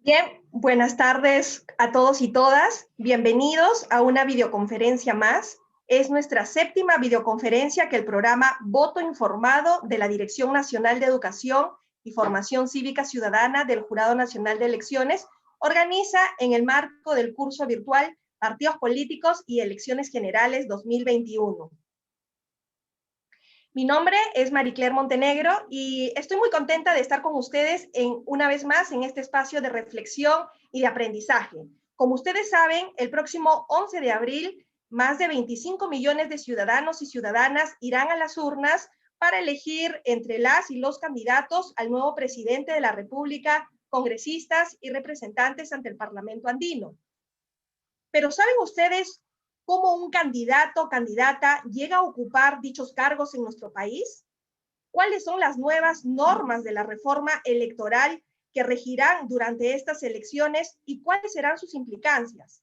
Bien, buenas tardes a todos y todas. Bienvenidos a una videoconferencia más. Es nuestra séptima videoconferencia que el programa Voto Informado de la Dirección Nacional de Educación y Formación Cívica Ciudadana del Jurado Nacional de Elecciones organiza en el marco del curso virtual Partidos Políticos y Elecciones Generales 2021. Mi nombre es Maricler Montenegro y estoy muy contenta de estar con ustedes una vez más en este espacio de reflexión y de aprendizaje. Como ustedes saben, el próximo 11 de abril, más de 25 millones de ciudadanos y ciudadanas irán a las urnas para elegir entre las y los candidatos al nuevo presidente de la República, congresistas y representantes ante el Parlamento andino. Pero ¿saben ustedes cómo un candidato o candidata llega a ocupar dichos cargos en nuestro país? ¿Cuáles son las nuevas normas de la reforma electoral que regirán durante estas elecciones y cuáles serán sus implicancias?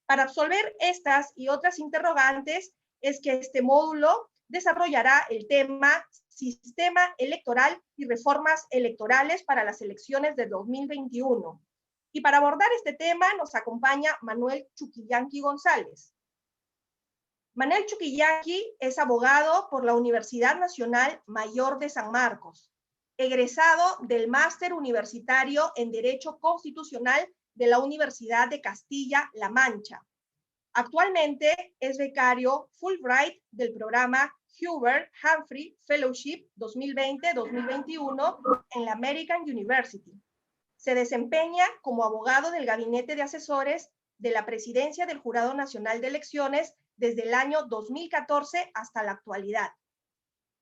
Para absolver estas y otras interrogantes es que este módulo desarrollará el tema Sistema Electoral y Reformas Electorales para las elecciones de 2021. Y para abordar este tema nos acompaña Manuel Chuquillanqui González. Manuel Chuquillanqui es abogado por la Universidad Nacional Mayor de San Marcos, egresado del Máster Universitario en Derecho Constitucional de la Universidad de Castilla-La Mancha. Actualmente es becario Fulbright del programa Hubert Humphrey Fellowship 2020-2021 en la American University. Se desempeña como abogado del Gabinete de Asesores de la Presidencia del Jurado Nacional de Elecciones desde el año 2014 hasta la actualidad.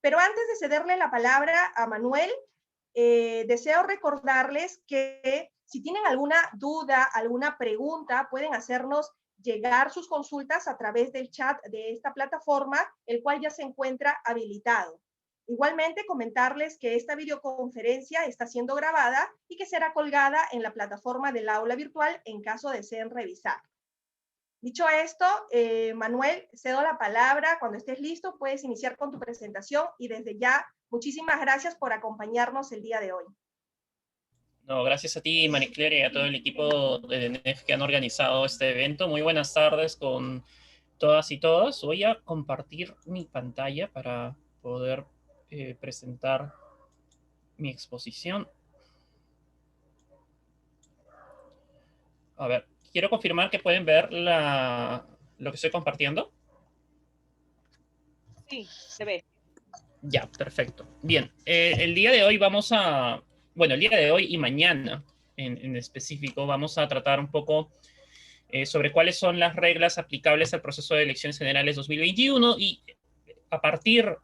Pero antes de cederle la palabra a Manuel, deseo recordarles que si tienen alguna duda, alguna pregunta, pueden hacernos llegar sus consultas a través del chat de esta plataforma, el cual ya se encuentra habilitado. Igualmente, comentarles que esta videoconferencia está siendo grabada y que será colgada en la plataforma del aula virtual en caso deseen revisar. Dicho esto, Manuel, cedo la palabra. Cuando estés listo, puedes iniciar con tu presentación y desde ya, muchísimas gracias por acompañarnos el día de hoy. No, gracias a ti, Maricler, y a todo el equipo de DNF que han organizado este evento. Muy buenas tardes con todas y todos. Voy a compartir mi pantalla para poder presentar mi exposición. A ver, quiero confirmar que pueden ver lo que estoy compartiendo. Sí, se ve. Ya, perfecto. Bien, el día de hoy el día de hoy y mañana en específico vamos a tratar un poco sobre cuáles son las reglas aplicables al proceso de elecciones generales 2021 y a partir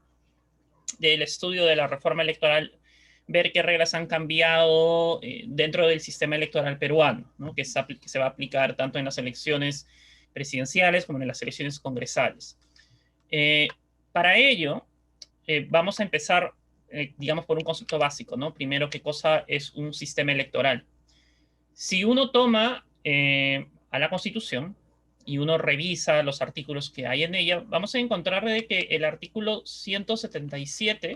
del estudio de la reforma electoral ver qué reglas han cambiado dentro del sistema electoral peruano, ¿no? que se va a aplicar tanto en las elecciones presidenciales como en las elecciones congresales. Para ello, vamos a empezar, digamos, por un concepto básico, ¿no? Primero, ¿qué cosa es un sistema electoral? Si uno toma a la Constitución y uno revisa los artículos que hay en ella, vamos a encontrar de que el artículo 177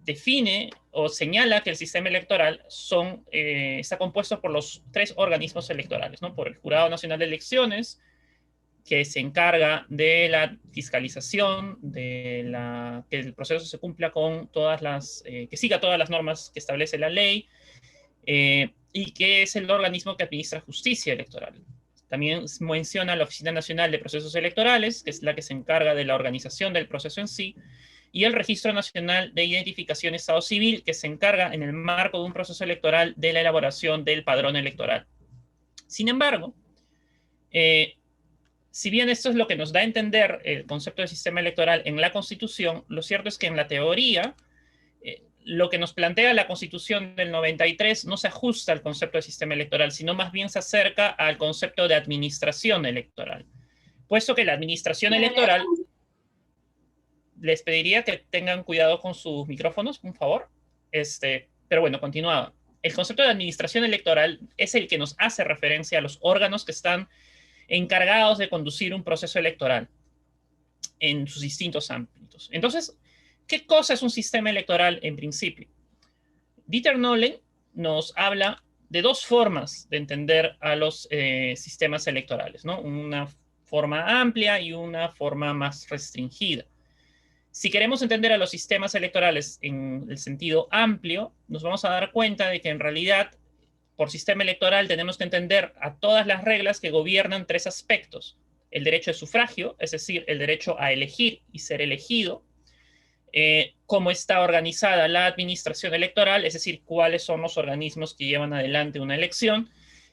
define o señala que el sistema electoral está compuesto por los tres organismos electorales, ¿no? Por el Jurado Nacional de Elecciones, que se encarga de la fiscalización, que el proceso se cumpla con que siga todas las normas que establece la ley, y que es el organismo que administra justicia electoral. También menciona la Oficina Nacional de Procesos Electorales, que es la que se encarga de la organización del proceso en sí, y el Registro Nacional de Identificación Estado Civil, que se encarga en el marco de un proceso electoral de la elaboración del padrón electoral. Sin embargo, si bien esto es lo que nos da a entender el concepto de sistema electoral en la Constitución, lo cierto es que en la teoría, lo que nos plantea la Constitución del 93 no se ajusta al concepto de sistema electoral, sino más bien se acerca al concepto de administración electoral. Puesto que la administración electoral, les pediría que tengan cuidado con sus micrófonos, por favor. Pero bueno, continuaba. El concepto de administración electoral es el que nos hace referencia a los órganos que están encargados de conducir un proceso electoral en sus distintos ámbitos. Entonces, ¿qué cosa es un sistema electoral en principio? Dieter Nolen nos habla de dos formas de entender a los sistemas electorales, ¿no? Una forma amplia y una forma más restringida. Si queremos entender a los sistemas electorales en el sentido amplio, nos vamos a dar cuenta de que en realidad, por sistema electoral, tenemos que entender a todas las reglas que gobiernan tres aspectos. El derecho de sufragio, es decir, el derecho a elegir y ser elegido. Cómo está organizada la administración electoral, es decir, cuáles son los organismos que llevan adelante una elección.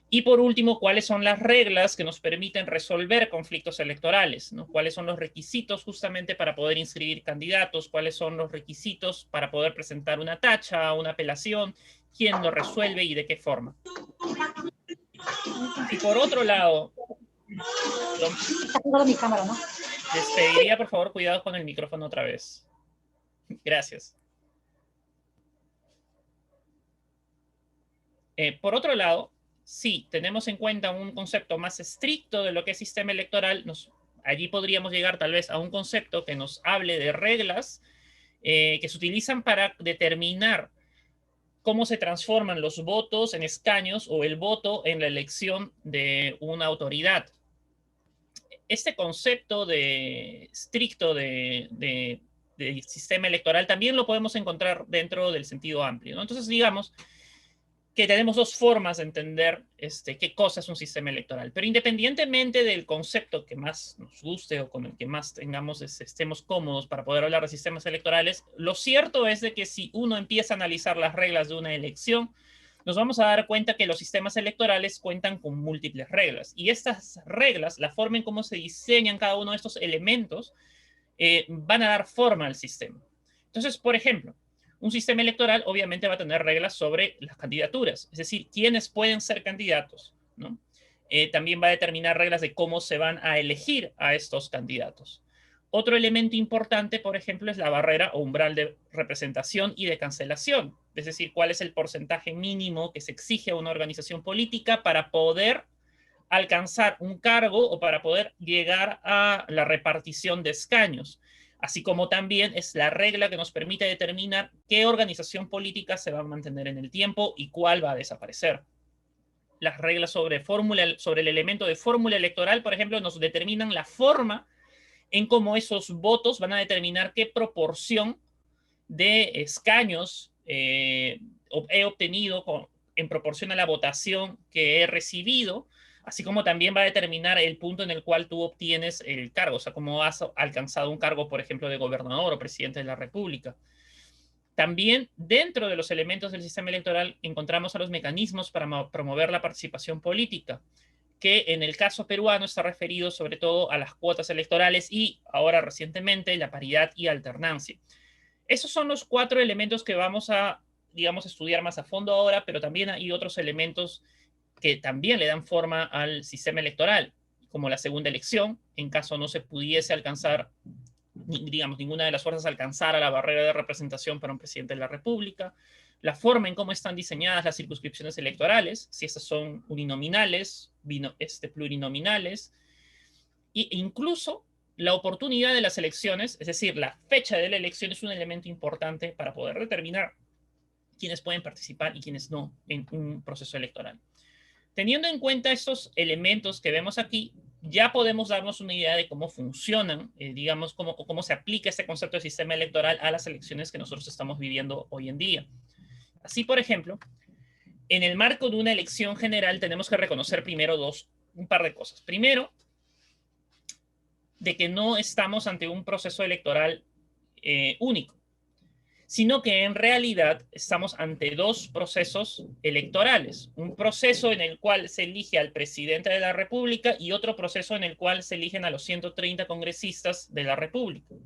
Y por último, cuáles son las reglas que nos permiten resolver conflictos electorales, ¿no? Cuáles son los requisitos justamente para poder inscribir candidatos, cuáles son los requisitos para poder presentar una tacha, una apelación, quién lo resuelve y de qué forma. Y por otro lado, mi cámara, ¿no? Les pediría por favor cuidado con el micrófono otra vez. Gracias. Por otro lado, si tenemos en cuenta un concepto más estricto de lo que es sistema electoral, allí podríamos llegar tal vez a un concepto que nos hable de reglas que se utilizan para determinar cómo se transforman los votos en escaños o el voto en la elección de una autoridad. Este concepto estricto de sistema electoral también lo podemos encontrar dentro del sentido amplio, ¿no? Entonces, digamos que tenemos dos formas de entender qué cosa es un sistema electoral. Pero independientemente del concepto que más nos guste o con el que más estemos cómodos para poder hablar de sistemas electorales, lo cierto es de que si uno empieza a analizar las reglas de una elección, nos vamos a dar cuenta que los sistemas electorales cuentan con múltiples reglas. Y estas reglas, la forma en cómo se diseñan cada uno de estos elementos, van a dar forma al sistema. Entonces, por ejemplo, un sistema electoral obviamente va a tener reglas sobre las candidaturas, es decir, quiénes pueden ser candidatos, ¿no? También va a determinar reglas de cómo se van a elegir a estos candidatos. Otro elemento importante, por ejemplo, es la barrera o umbral de representación y de cancelación, es decir, cuál es el porcentaje mínimo que se exige a una organización política para poder alcanzar un cargo o para poder llegar a la repartición de escaños, así como también es la regla que nos permite determinar qué organización política se va a mantener en el tiempo y cuál va a desaparecer. Las reglas sobre el elemento de fórmula electoral, por ejemplo, nos determinan la forma en cómo esos votos van a determinar qué proporción de escaños he obtenido en proporción a la votación que he recibido, así como también va a determinar el punto en el cual tú obtienes el cargo, o sea, cómo has alcanzado un cargo, por ejemplo, de gobernador o presidente de la República. También dentro de los elementos del sistema electoral encontramos a los mecanismos para promover la participación política, que en el caso peruano está referido sobre todo a las cuotas electorales y ahora recientemente la paridad y alternancia. Esos son los 4 elementos que vamos a, digamos, estudiar más a fondo ahora, pero también hay otros elementos que también le dan forma al sistema electoral, como la segunda elección, en caso no se pudiese alcanzar, digamos, ninguna de las fuerzas alcanzara la barrera de representación para un presidente de la República, la forma en cómo están diseñadas las circunscripciones electorales, si estas son uninominales, plurinominales, e incluso la oportunidad de las elecciones, es decir, la fecha de la elección es un elemento importante para poder determinar quiénes pueden participar y quiénes no en un proceso electoral. Teniendo en cuenta estos elementos que vemos aquí, ya podemos darnos una idea de cómo funcionan, digamos, cómo se aplica este concepto de sistema electoral a las elecciones que nosotros estamos viviendo hoy en día. Así, por ejemplo, en el marco de una elección general tenemos que reconocer primero un par de cosas. Primero, de que no estamos ante un proceso electoral único, sino que en realidad estamos ante 2 procesos electorales. Un proceso en el cual se elige al presidente de la República y otro proceso en el cual se eligen a los 130 congresistas de la República.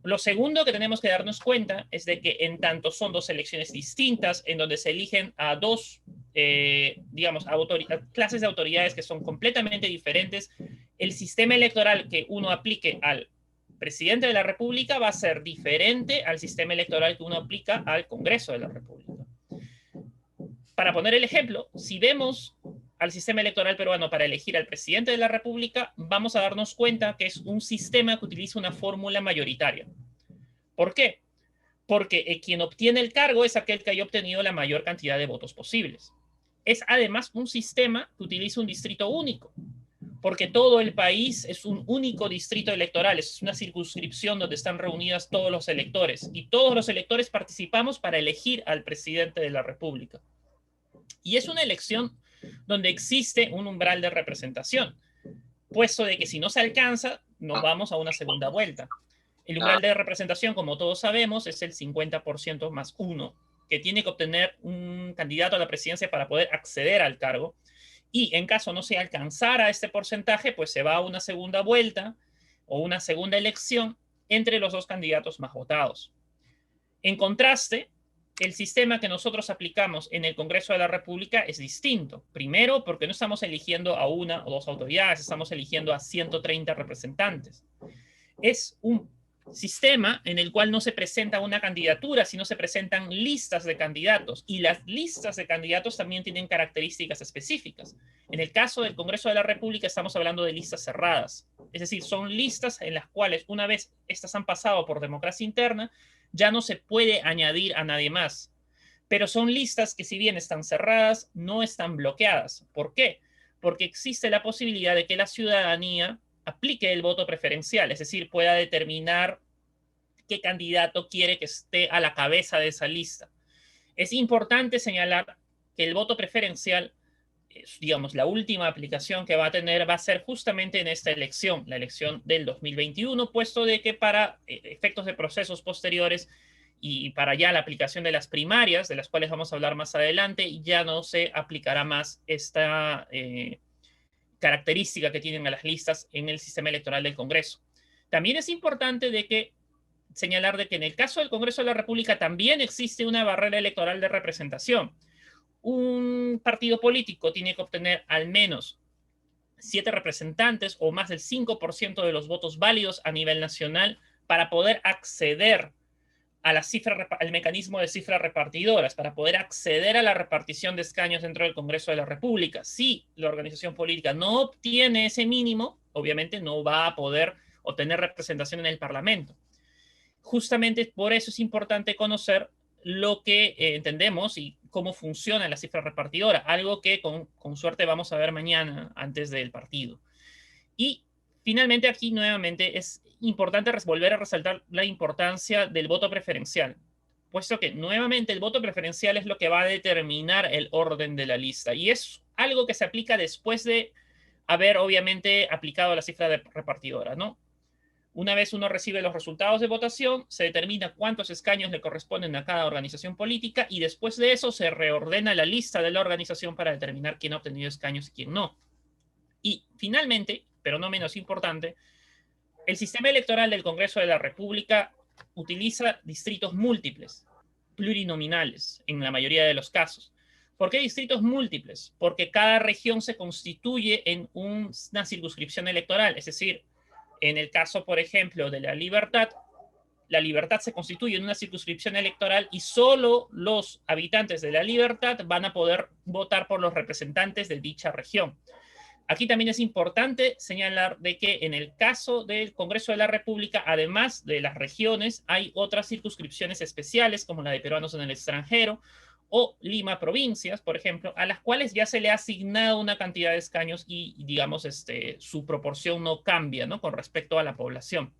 Lo segundo que tenemos que darnos cuenta es de que en tanto son 2 elecciones distintas en donde se eligen a 2, digamos, clases de autoridades que son completamente diferentes, el sistema electoral que uno aplique al presidente de la República va a ser diferente al sistema electoral que uno aplica al Congreso de la República. Para poner el ejemplo, si vemos al sistema electoral peruano para elegir al presidente de la República, vamos a darnos cuenta que es un sistema que utiliza una fórmula mayoritaria. ¿Por qué? Porque quien obtiene el cargo es aquel que haya obtenido la mayor cantidad de votos posibles. es además un sistema que utiliza un distrito único, porque todo el país es un único distrito electoral, es una circunscripción donde están reunidas todos los electores, y todos los electores participamos para elegir al presidente de la República. Y es una elección donde existe un umbral de representación, puesto de que si no se alcanza, nos vamos a una segunda vuelta. El umbral de representación, como todos sabemos, es el 50% más 1, que tiene que obtener un candidato a la presidencia para poder acceder al cargo. Y en caso no se alcanzara este porcentaje, pues se va a una segunda vuelta o una segunda elección entre los dos candidatos más votados. En contraste, el sistema que nosotros aplicamos en el Congreso de la República es distinto. Primero, porque no estamos eligiendo a una o dos autoridades, estamos eligiendo a 130 representantes. Es un sistema en el cual no se presenta una candidatura, sino se presentan listas de candidatos, y las listas de candidatos también tienen características específicas. En el caso del Congreso de la República estamos hablando de listas cerradas, es decir, son listas en las cuales una vez estas han pasado por democracia interna, ya no se puede añadir a nadie más, pero son listas que si bien están cerradas, no están bloqueadas. ¿Por qué? Porque existe la posibilidad de que la ciudadanía aplique el voto preferencial, es decir, pueda determinar qué candidato quiere que esté a la cabeza de esa lista. Es importante señalar que el voto preferencial, digamos, la última aplicación que va a tener va a ser justamente en esta elección, la elección del 2021, puesto de que para efectos de procesos posteriores y para ya la aplicación de las primarias, de las cuales vamos a hablar más adelante, ya no se aplicará más esta característica que tienen a las listas en el sistema electoral del Congreso. También es importante señalar de que en el caso del Congreso de la República también existe una barrera electoral de representación. Un partido político tiene que obtener al menos 7 representantes o más del 5% de los votos válidos a nivel nacional para poder acceder a al mecanismo de cifras repartidoras, para poder acceder a la repartición de escaños dentro del Congreso de la República. Si la organización política no obtiene ese mínimo, obviamente no va a poder obtener representación en el Parlamento. Justamente por eso es importante conocer lo que entendemos y cómo funciona la cifra repartidora, algo que con suerte vamos a ver mañana antes del partido. Y finalmente aquí nuevamente es importante volver a resaltar la importancia del voto preferencial, puesto que nuevamente el voto preferencial es lo que va a determinar el orden de la lista, y es algo que se aplica después de haber obviamente aplicado la cifra repartidora, ¿no? Una vez uno recibe los resultados de votación, se determina cuántos escaños le corresponden a cada organización política, y después de eso se reordena la lista de la organización para determinar quién ha obtenido escaños y quién no. Y finalmente, pero no menos importante, el sistema electoral del Congreso de la República utiliza distritos múltiples, plurinominales en la mayoría de los casos. ¿Por qué distritos múltiples? Porque cada región se constituye en una circunscripción electoral, es decir, en el caso, por ejemplo, de la Libertad se constituye en una circunscripción electoral y solo los habitantes de la Libertad van a poder votar por los representantes de dicha región. Aquí también es importante señalar de que en el caso del Congreso de la República, además de las regiones, hay otras circunscripciones especiales, como la de peruanos en el extranjero o Lima provincias, por ejemplo, a las cuales ya se le ha asignado una cantidad de escaños y digamos, su proporción no cambia, ¿no? Con respecto a la población.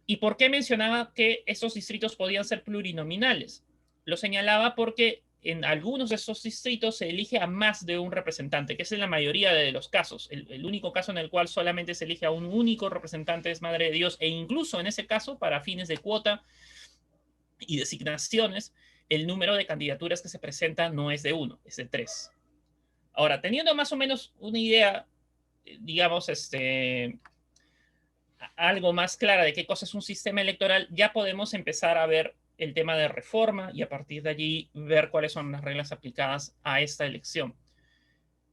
¿Y por qué mencionaba que estos distritos podían ser plurinominales? Lo señalaba porque en algunos de estos distritos se elige a más de un representante, que es en la mayoría de los casos. El único caso en el cual solamente se elige a un único representante es Madre de Dios, e incluso en ese caso, para fines de cuota y designaciones, el número de candidaturas que se presentan no es de 1, es de 3. Ahora, teniendo más o menos una idea, digamos, algo más clara de qué cosa es un sistema electoral, ya podemos empezar a ver el tema de reforma y a partir de allí ver cuáles son las reglas aplicadas a esta elección.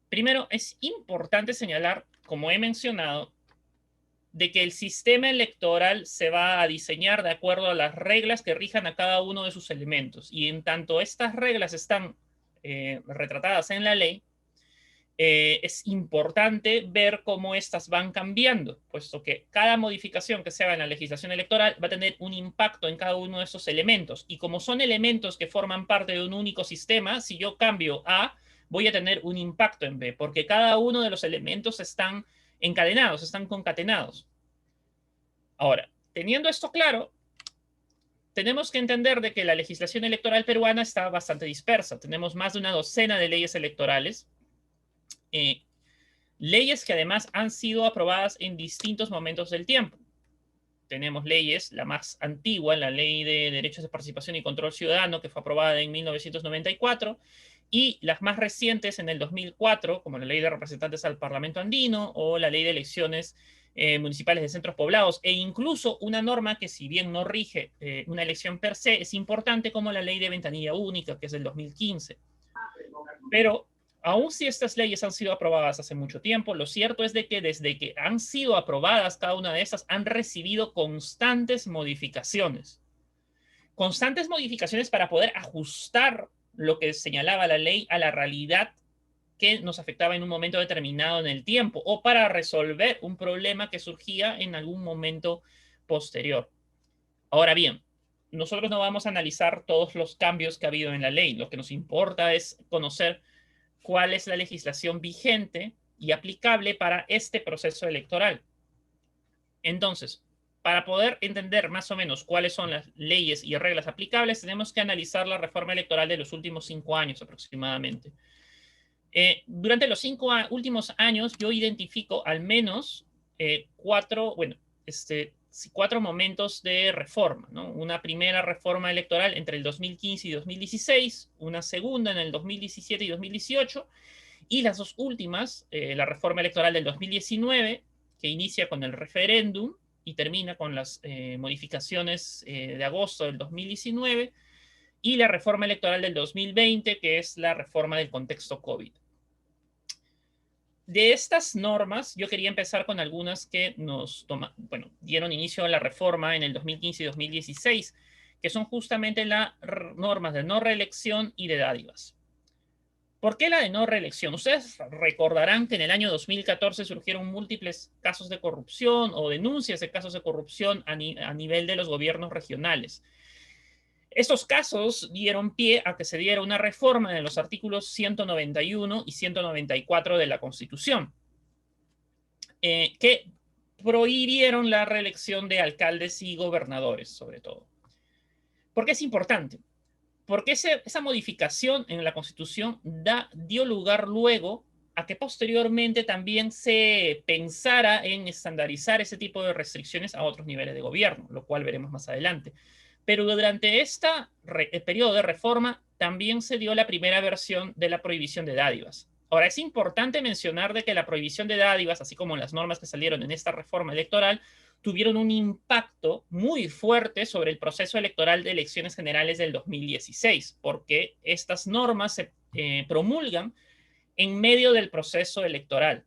Primero, es importante señalar, como he mencionado, de que el sistema electoral se va a diseñar de acuerdo a las reglas que rijan a cada uno de sus elementos. Y en tanto estas reglas están retratadas en la ley, es importante ver cómo estas van cambiando, puesto que cada modificación que se haga en la legislación electoral va a tener un impacto en cada uno de esos elementos. Y como son elementos que forman parte de un único sistema, si yo cambio A, voy a tener un impacto en B, porque cada uno de los elementos están encadenados, están concatenados. Ahora, teniendo esto claro, tenemos que entender de que la legislación electoral peruana está bastante dispersa. Tenemos más de una docena de leyes electorales, leyes que además han sido aprobadas en distintos momentos del tiempo. Tenemos leyes, la más antigua, la Ley de Derechos de Participación y Control Ciudadano, que fue aprobada en 1994, y las más recientes en el 2004, como la Ley de Representantes al Parlamento Andino o la Ley de Elecciones municipales de centros poblados, e incluso una norma que, si bien no rige una elección per se, es importante, como la Ley de Ventanilla Única, que es del 2015. Pero aun si estas leyes han sido aprobadas hace mucho tiempo, lo cierto es de que desde que han sido aprobadas, cada una de estas han recibido constantes modificaciones. Constantes modificaciones para poder ajustar lo que señalaba la ley a la realidad que nos afectaba en un momento determinado en el tiempo, o para resolver un problema que surgía en algún momento posterior. Ahora bien, nosotros no vamos a analizar todos los cambios que ha habido en la ley. Lo que nos importa es conocer cuál es la legislación vigente y aplicable para este proceso electoral. Entonces, para poder entender más o menos cuáles son las leyes y reglas aplicables, tenemos que analizar la reforma electoral de los últimos 5 años aproximadamente. Durante los 5 últimos años, yo identifico al menos 4 momentos de reforma, ¿no? Una primera reforma electoral entre el 2015 y 2016, una segunda en el 2017 y 2018, y las dos últimas, la reforma electoral del 2019, que inicia con el referéndum y termina con las modificaciones de agosto del 2019, y la reforma electoral del 2020, que es la reforma del contexto COVID. De estas normas, yo quería empezar con algunas que dieron inicio a la reforma en el 2015 y 2016, que son justamente las normas de no reelección y de dádivas. ¿Por qué la de no reelección? Ustedes recordarán que en el año 2014 surgieron múltiples casos de corrupción o denuncias de casos de corrupción a nivel de los gobiernos regionales. Estos casos dieron pie a que se diera una reforma de los artículos 191 y 194 de la Constitución, que prohibieron la reelección de alcaldes y gobernadores, sobre todo. ¿Por qué es importante? Porque esa modificación en la Constitución dio lugar luego a que posteriormente también se pensara en estandarizar ese tipo de restricciones a otros niveles de gobierno, lo cual veremos más adelante. Pero durante este periodo de reforma también se dio la primera versión de la prohibición de dádivas. Ahora, es importante mencionar de que la prohibición de dádivas, así como las normas que salieron en esta reforma electoral, tuvieron un impacto muy fuerte sobre el proceso electoral de elecciones generales del 2016, porque estas normas se promulgan en medio del proceso electoral.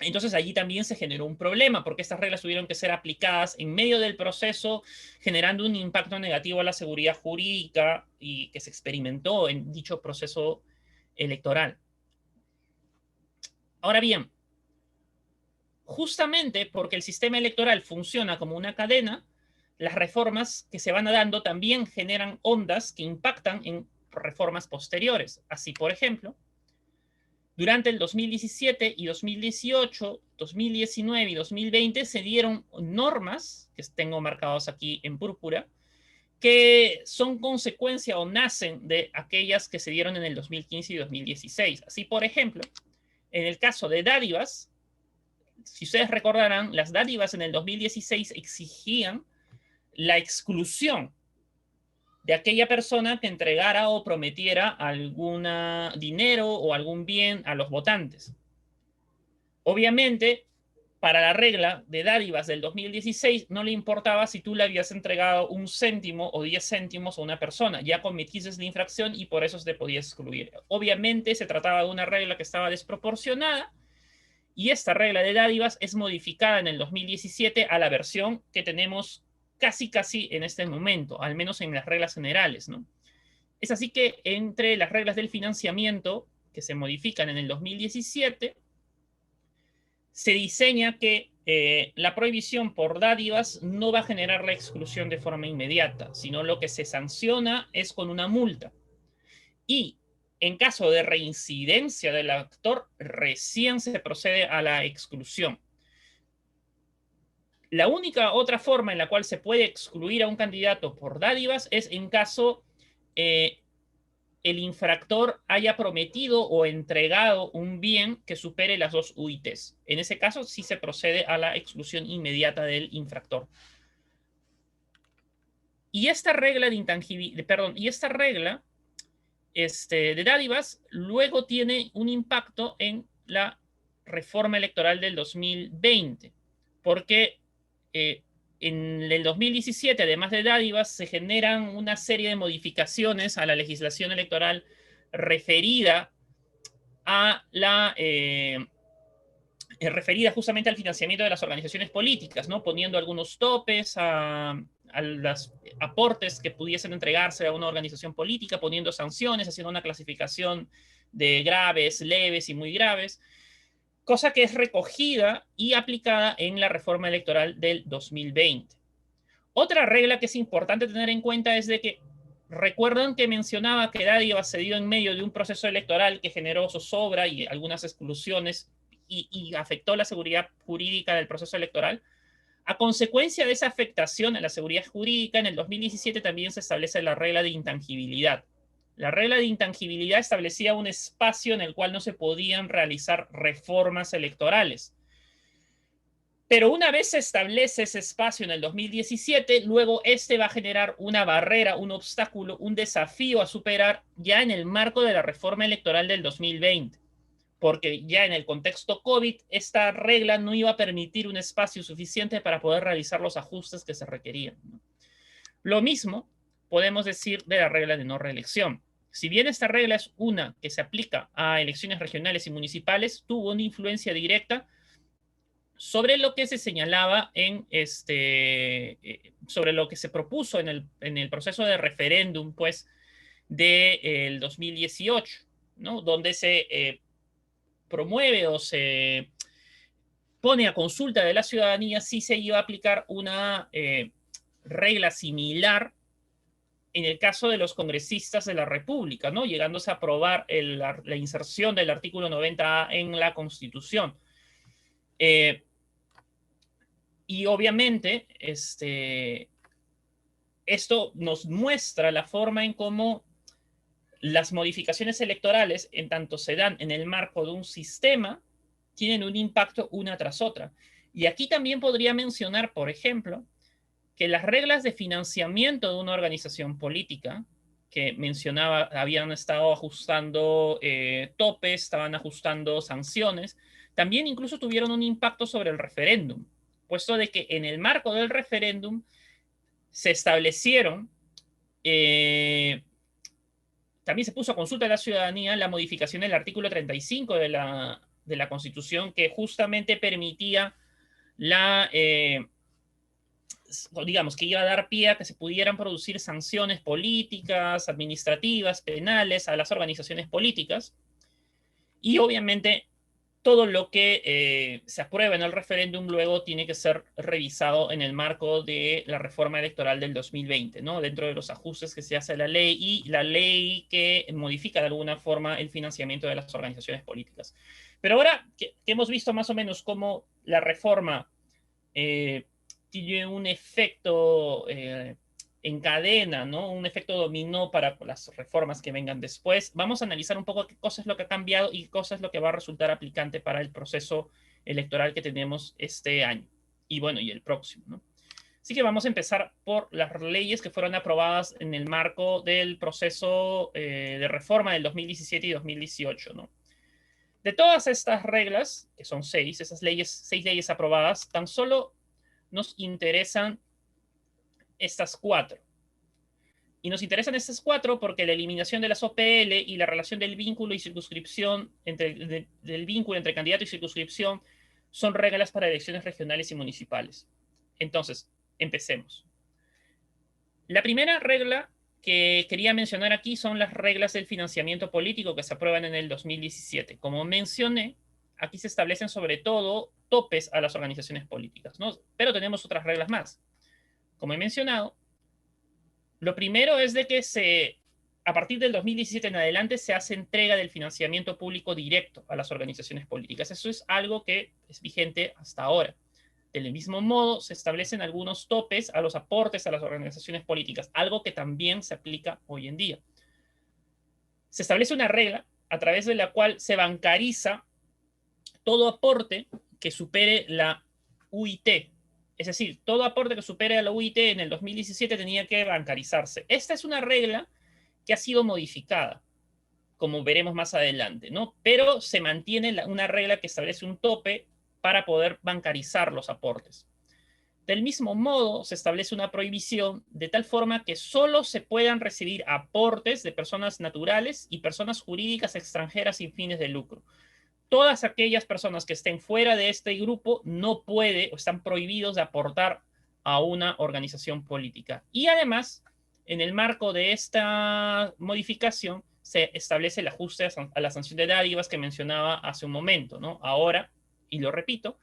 Entonces allí también se generó un problema, porque estas reglas tuvieron que ser aplicadas en medio del proceso, generando un impacto negativo a la seguridad jurídica y que se experimentó en dicho proceso electoral. Ahora bien, justamente porque el sistema electoral funciona como una cadena, las reformas que se van dando también generan ondas que impactan en reformas posteriores. Así, por ejemplo, durante el 2017 y 2018, 2019 y 2020 se dieron normas, que tengo marcados aquí en púrpura, que son consecuencia o nacen de aquellas que se dieron en el 2015 y 2016. Así, por ejemplo, en el caso de dádivas, si ustedes recordarán, las dádivas en el 2016 exigían la exclusión de aquella persona que entregara o prometiera algún dinero o algún bien a los votantes. Obviamente, para la regla de dádivas del 2016 no le importaba si tú le habías entregado 1 céntimo o 10 céntimos a una persona, ya cometiste la infracción y por eso se te podía excluir. Obviamente se trataba de una regla que estaba desproporcionada y esta regla de dádivas es modificada en el 2017 a la versión que tenemos casi en este momento, al menos en las reglas generales, ¿no? Es así que entre las reglas del financiamiento que se modifican en el 2017, se diseña que la prohibición por dádivas no va a generar la exclusión de forma inmediata, sino lo que se sanciona es con una multa. Y En caso de reincidencia del actor, recién se procede a la exclusión. La única otra forma en la cual se puede excluir a un candidato por dádivas es en caso el infractor haya prometido o entregado un bien que supere las 2 UITs. En ese caso, sí se procede a la exclusión inmediata del infractor. Y esta regla de de dádivas luego tiene un impacto en la reforma electoral del 2020, porque en el 2017, además de dádivas, se generan una serie de modificaciones a la legislación electoral referida a referida justamente al financiamiento de las organizaciones políticas, ¿no? Poniendo algunos topes a los aportes que pudiesen entregarse a una organización política, poniendo sanciones, haciendo una clasificación de graves, leves y muy graves, cosa que es recogida y aplicada en la reforma electoral del 2020. Otra regla que es importante tener en cuenta es de que recuerdan que mencionaba que dádiva se dio en medio de un proceso electoral que generó zozobra y algunas exclusiones y afectó la seguridad jurídica del proceso electoral. A consecuencia de esa afectación a la seguridad jurídica, en el 2017 también se establece la regla de intangibilidad. La regla de intangibilidad establecía un espacio en el cual no se podían realizar reformas electorales. Pero una vez se establece ese espacio en el 2017, luego este va a generar una barrera, un obstáculo, un desafío a superar ya en el marco de la reforma electoral del 2020. Porque ya en el contexto COVID, esta regla no iba a permitir un espacio suficiente para poder realizar los ajustes que se requerían. Lo mismo podemos decir de la regla de no reelección. Si bien esta regla es una que se aplica a elecciones regionales y municipales, tuvo una influencia directa sobre lo que se señalaba sobre lo que se propuso en el proceso de referéndum, pues, del 2018, ¿no? Donde se promueve o se pone a consulta de la ciudadanía si se iba a aplicar una regla similar en el caso de los congresistas de la República, ¿no? Llegándose a aprobar la inserción del artículo 90A en la Constitución. Y obviamente, esto nos muestra la forma en cómo las modificaciones electorales, en tanto se dan en el marco de un sistema, tienen un impacto una tras otra. Y aquí también podría mencionar, por ejemplo, que las reglas de financiamiento de una organización política, que mencionaba, habían estado ajustando topes, estaban ajustando sanciones, también incluso tuvieron un impacto sobre el referéndum, puesto de que en el marco del referéndum se establecieron también se puso a consulta de la ciudadanía la modificación del artículo 35 de la Constitución que justamente permitía digamos, que iba a dar pie a que se pudieran producir sanciones políticas, administrativas, penales a las organizaciones políticas. Y obviamente todo lo que se aprueba en el referéndum luego tiene que ser revisado en el marco de la reforma electoral del 2020, ¿no? Dentro de los ajustes que se hace a la ley y la ley que modifica de alguna forma el financiamiento de las organizaciones políticas. Pero ahora que hemos visto más o menos cómo la reforma tiene un efecto en cadena, ¿no? Un efecto dominó para las reformas que vengan después. Vamos a analizar un poco qué cosa es lo que ha cambiado y qué cosa es lo que va a resultar aplicante para el proceso electoral que tenemos este año. Y bueno, y el próximo, ¿no? Así que vamos a empezar por las leyes que fueron aprobadas en el marco del proceso de reforma del 2017 y 2018, ¿no? De todas estas reglas, que son 6, esas leyes, 6 leyes aprobadas, tan solo nos interesan estas 4. Y nos interesan estas 4 porque la eliminación de las OPL y la relación del vínculo y circunscripción del vínculo entre candidato y circunscripción son reglas para elecciones regionales y municipales. Entonces, empecemos. La primera regla que quería mencionar aquí son las reglas del financiamiento político que se aprueban en el 2017. Como mencioné, aquí se establecen sobre todo topes a las organizaciones políticas, ¿no? Pero tenemos otras reglas más. Como he mencionado, lo primero es de que se a partir del 2017 en adelante se hace entrega del financiamiento público directo a las organizaciones políticas. Eso es algo que es vigente hasta ahora. Del mismo modo, se establecen algunos topes a los aportes a las organizaciones políticas, algo que también se aplica hoy en día. Se establece una regla a través de la cual se bancariza todo aporte que supere la UIT. Es decir, todo aporte que supere a la UIT en el 2017 tenía que bancarizarse. Esta es una regla que ha sido modificada, como veremos más adelante, ¿no? Pero se mantiene una regla que establece un tope para poder bancarizar los aportes. Del mismo modo, se establece una prohibición de tal forma que solo se puedan recibir aportes de personas naturales y personas jurídicas extranjeras sin fines de lucro. Todas aquellas personas que estén fuera de este grupo no pueden o están prohibidos de aportar a una organización política. Y además, en el marco de esta modificación, se establece el ajuste a la sanción de dádivas que mencionaba hace un momento, ¿no? Ahora, y lo repito,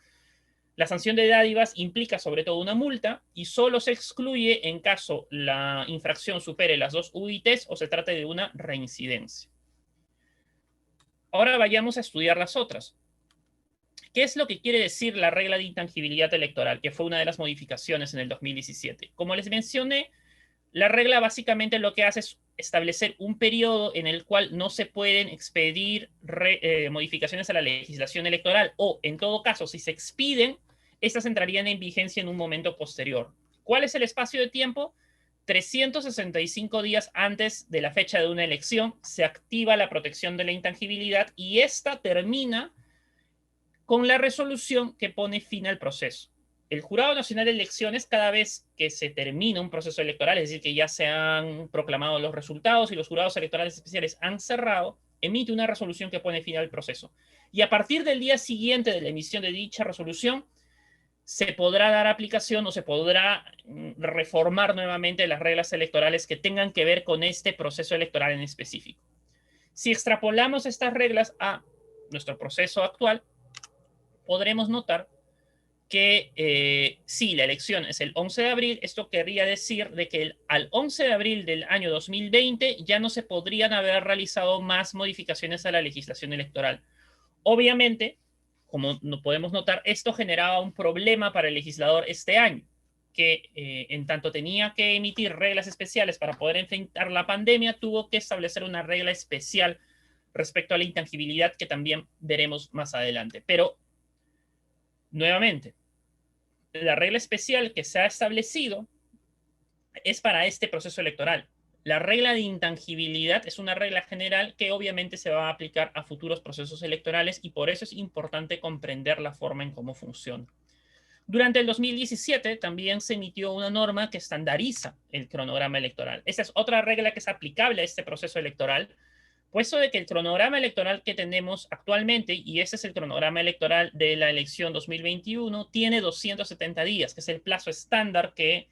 la sanción de dádivas implica sobre todo una multa y solo se excluye en caso la infracción supere las 2 UITs o se trate de una reincidencia. Ahora vayamos a estudiar las otras. ¿Qué es lo que quiere decir la regla de intangibilidad electoral, que fue una de las modificaciones en el 2017? Como les mencioné, la regla básicamente lo que hace es establecer un periodo en el cual no se pueden expedir modificaciones a la legislación electoral o, en todo caso, si se expiden, estas entrarían en vigencia en un momento posterior. ¿Cuál es el espacio de tiempo? 365 días antes de la fecha de una elección se activa la protección de la intangibilidad y esta termina con la resolución que pone fin al proceso. El Jurado Nacional de Elecciones, cada vez que se termina un proceso electoral, es decir, que ya se han proclamado los resultados y los jurados electorales especiales han cerrado, emite una resolución que pone fin al proceso. Y a partir del día siguiente de la emisión de dicha resolución, se podrá dar aplicación o se podrá reformar nuevamente las reglas electorales que tengan que ver con este proceso electoral en específico. Si extrapolamos estas reglas a nuestro proceso actual, podremos notar que si la elección es el 11 de abril, esto querría decir de que al 11 de abril del año 2020 ya no se podrían haber realizado más modificaciones a la legislación electoral. Obviamente, como no podemos notar, esto generaba un problema para el legislador este año, que en tanto tenía que emitir reglas especiales para poder enfrentar la pandemia, tuvo que establecer una regla especial respecto a la intangibilidad que también veremos más adelante. Pero, nuevamente, la regla especial que se ha establecido es para este proceso electoral. La regla de intangibilidad es una regla general que obviamente se va a aplicar a futuros procesos electorales y por eso es importante comprender la forma en cómo funciona. Durante el 2017 también se emitió una norma que estandariza el cronograma electoral. Esa es otra regla que es aplicable a este proceso electoral, puesto de que el cronograma electoral que tenemos actualmente, y ese es el cronograma electoral de la elección 2021, tiene 270 días, que es el plazo estándar que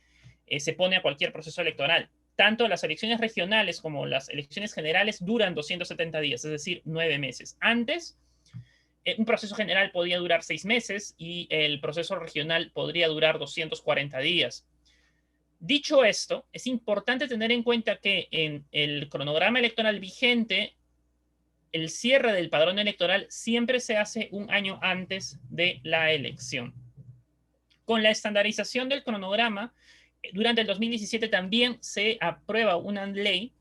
se pone a cualquier proceso electoral. Tanto las elecciones regionales como las elecciones generales duran 270 días, es decir, 9 meses. Antes, un proceso general podía durar 6 meses y el proceso regional podría durar 240 días. Dicho esto, es importante tener en cuenta que en el cronograma electoral vigente, el cierre del padrón electoral siempre se hace un año antes de la elección. Con la estandarización del cronograma, durante el 2017 también se aprueba una ley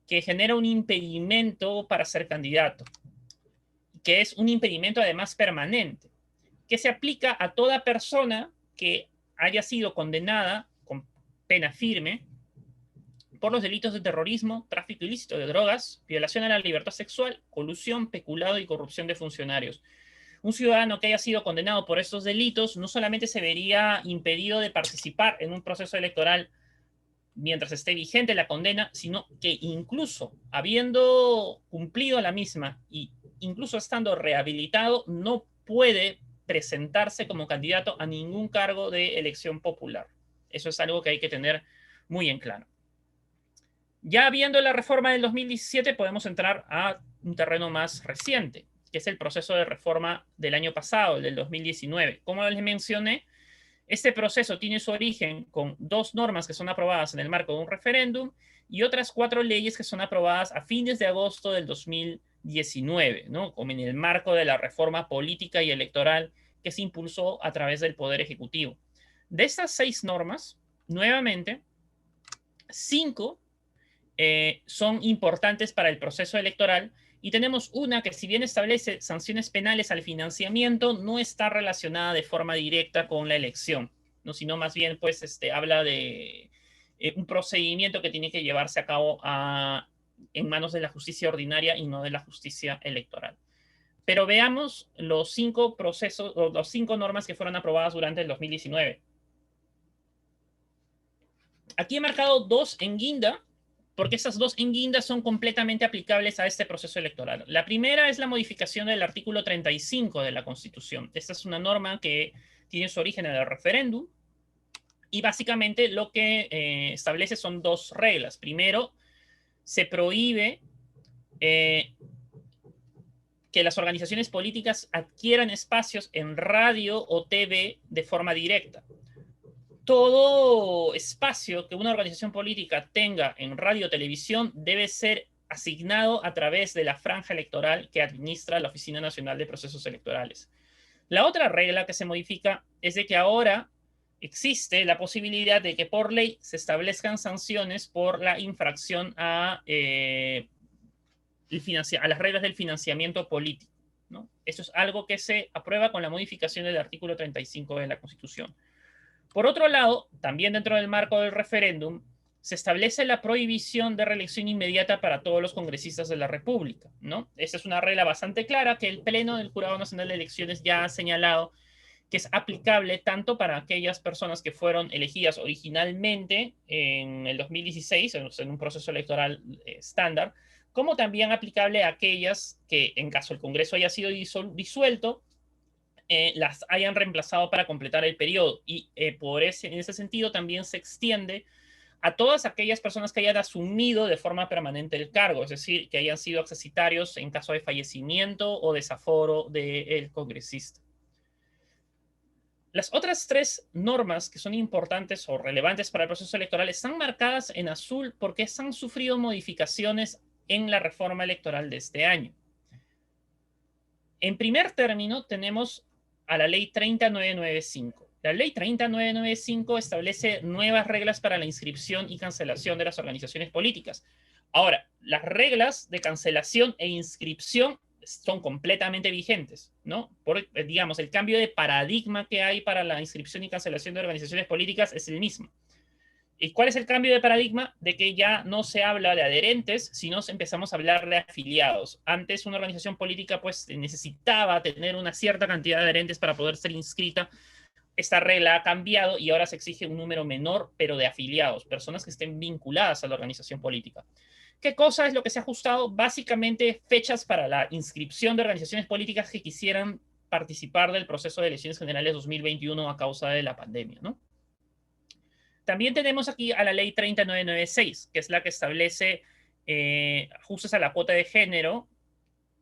que genera un impedimento para ser candidato, que es un impedimento además permanente, que se aplica a toda persona que haya sido condenada con pena firme por los delitos de terrorismo, tráfico ilícito de drogas, violación a la libertad sexual, colusión, peculado y corrupción de funcionarios. Un ciudadano que haya sido condenado por estos delitos no solamente se vería impedido de participar en un proceso electoral mientras esté vigente la condena, sino que incluso habiendo cumplido la misma y incluso estando rehabilitado, no puede presentarse como candidato a ningún cargo de elección popular. Eso es algo que hay que tener muy en claro. Ya viendo la reforma del 2017, podemos entrar a un terreno más reciente, que es el proceso de reforma del año pasado, del 2019. Como les mencioné, Este proceso tiene su origen con 2 normas que son aprobadas en el marco de un referéndum y otras 4 leyes que son aprobadas a fines de agosto del 2019, ¿no? Como en el marco de la reforma política y electoral que se impulsó a través del Poder Ejecutivo. De estas 6 normas, nuevamente, 5 son importantes para el proceso electoral y tenemos una que, si bien establece sanciones penales al financiamiento, no está relacionada de forma directa con la elección, ¿no? Sino más bien pues habla de un procedimiento que tiene que llevarse a cabo en manos de la justicia ordinaria y no de la justicia electoral. Pero veamos los 5 procesos, o las 5 normas que fueron aprobadas durante el 2019. Aquí he marcado 2 en guinda, porque esas 2 en guinda son completamente aplicables a este proceso electoral. La primera es la modificación del artículo 35 de la Constitución. Esta es una norma que tiene su origen en el referéndum y básicamente lo que establece son 2 reglas. Primero, se prohíbe que las organizaciones políticas adquieran espacios en radio o TV de forma directa. Todo espacio que una organización política tenga en radio o televisión debe ser asignado a través de la franja electoral que administra la Oficina Nacional de Procesos Electorales. La otra regla que se modifica es de que ahora existe la posibilidad de que por ley se establezcan sanciones por la infracción a las reglas del financiamiento político, ¿no? Eso es algo que se aprueba con la modificación del artículo 35 de la Constitución. Por otro lado, también dentro del marco del referéndum, se establece la prohibición de reelección inmediata para todos los congresistas de la República, ¿no? Esa es una regla bastante clara que el Pleno del Jurado Nacional de Elecciones ya ha señalado que es aplicable tanto para aquellas personas que fueron elegidas originalmente en el 2016, en un proceso electoral estándar, como también aplicable a aquellas que, en caso el Congreso haya sido disuelto, las hayan reemplazado para completar el periodo. Y en ese sentido también se extiende a todas aquellas personas que hayan asumido de forma permanente el cargo, es decir, que hayan sido accesitarios en caso de fallecimiento o desaforo del congresista. Las otras 3 normas que son importantes o relevantes para el proceso electoral están marcadas en azul porque han sufrido modificaciones en la reforma electoral de este año. En primer término, tenemos a la ley 30995. La ley 30995 establece nuevas reglas para la inscripción y cancelación de las organizaciones políticas. Ahora, las reglas de cancelación e inscripción son completamente vigentes, ¿no? Digamos, el cambio de paradigma que hay para la inscripción y cancelación de organizaciones políticas es el mismo. ¿Y cuál es el cambio de paradigma? De que ya no se habla de adherentes, sino empezamos a hablar de afiliados. Antes una organización política pues necesitaba tener una cierta cantidad de adherentes para poder ser inscrita. Esta regla ha cambiado y ahora se exige un número menor, pero de afiliados, personas que estén vinculadas a la organización política. ¿Qué cosa es lo que se ha ajustado? Básicamente fechas para la inscripción de organizaciones políticas que quisieran participar del proceso de elecciones generales 2021 a causa de la pandemia, ¿no? También tenemos aquí a la ley 30996, que es la que establece ajustes a la cuota de género.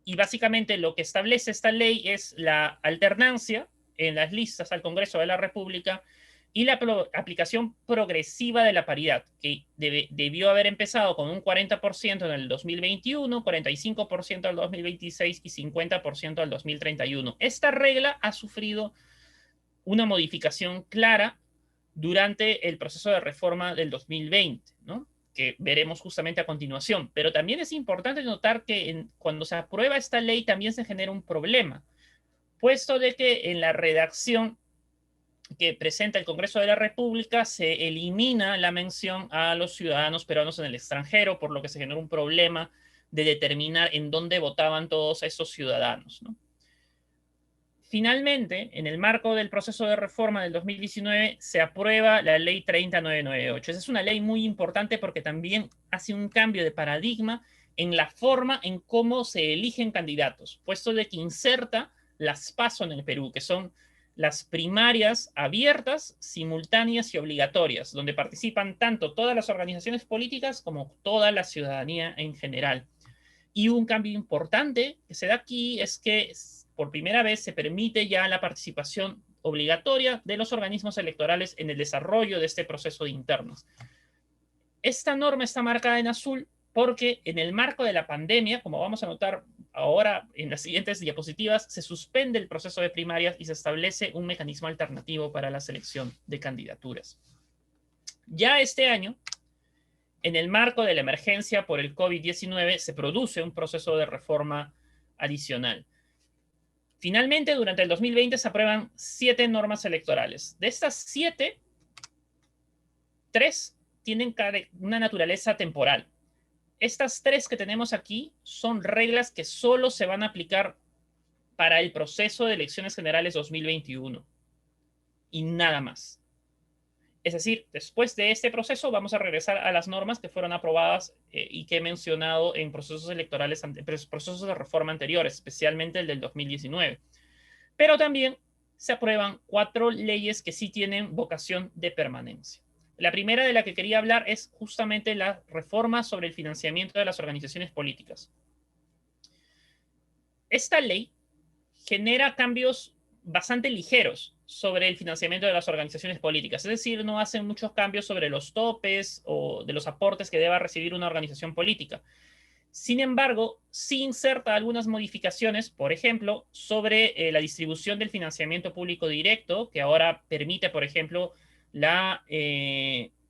Y básicamente lo que establece esta ley es la alternancia en las listas al Congreso de la República y la aplicación progresiva de la paridad, que debió haber empezado con un 40% en el 2021, 45% en el 2026 y 50% en el 2031. Esta regla ha sufrido una modificación clara durante el proceso de reforma del 2020, ¿no? Que veremos justamente a continuación. Pero también es importante notar que cuando se aprueba esta ley también se genera un problema, puesto de que en la redacción que presenta el Congreso de la República se elimina la mención a los ciudadanos peruanos en el extranjero, por lo que se genera un problema de determinar en dónde votaban todos esos ciudadanos, ¿no? Finalmente, en el marco del proceso de reforma del 2019, se aprueba la ley 30998. Esa es una ley muy importante porque también hace un cambio de paradigma en la forma en cómo se eligen candidatos, puesto de que inserta las PASO en el Perú, que son las primarias abiertas, simultáneas y obligatorias, donde participan tanto todas las organizaciones políticas como toda la ciudadanía en general. Y un cambio importante que se da aquí es que por primera vez se permite ya la participación obligatoria de los organismos electorales en el desarrollo de este proceso de internas. Esta norma está marcada en azul porque en el marco de la pandemia, como vamos a notar ahora en las siguientes diapositivas, se suspende el proceso de primarias y se establece un mecanismo alternativo para la selección de candidaturas. Ya este año, en el marco de la emergencia por el COVID-19, se produce un proceso de reforma adicional. Finalmente, durante el 2020 se aprueban 7 normas electorales. De estas 7, 3 tienen una naturaleza temporal. Estas 3 que tenemos aquí son reglas que solo se van a aplicar para el proceso de elecciones generales 2021 y nada más. Es decir, después de este proceso vamos a regresar a las normas que fueron aprobadas y que he mencionado en procesos electorales, procesos de reforma anteriores, especialmente el del 2019. Pero también se aprueban 4 leyes que sí tienen vocación de permanencia. La primera de la que quería hablar es justamente la reforma sobre el financiamiento de las organizaciones políticas. Esta ley genera cambios bastante ligeros sobre el financiamiento de las organizaciones políticas. Es decir, no hacen muchos cambios sobre los topes o de los aportes que deba recibir una organización política. Sin embargo, sí inserta algunas modificaciones, por ejemplo, sobre la distribución del financiamiento público directo, que ahora permite, por ejemplo, la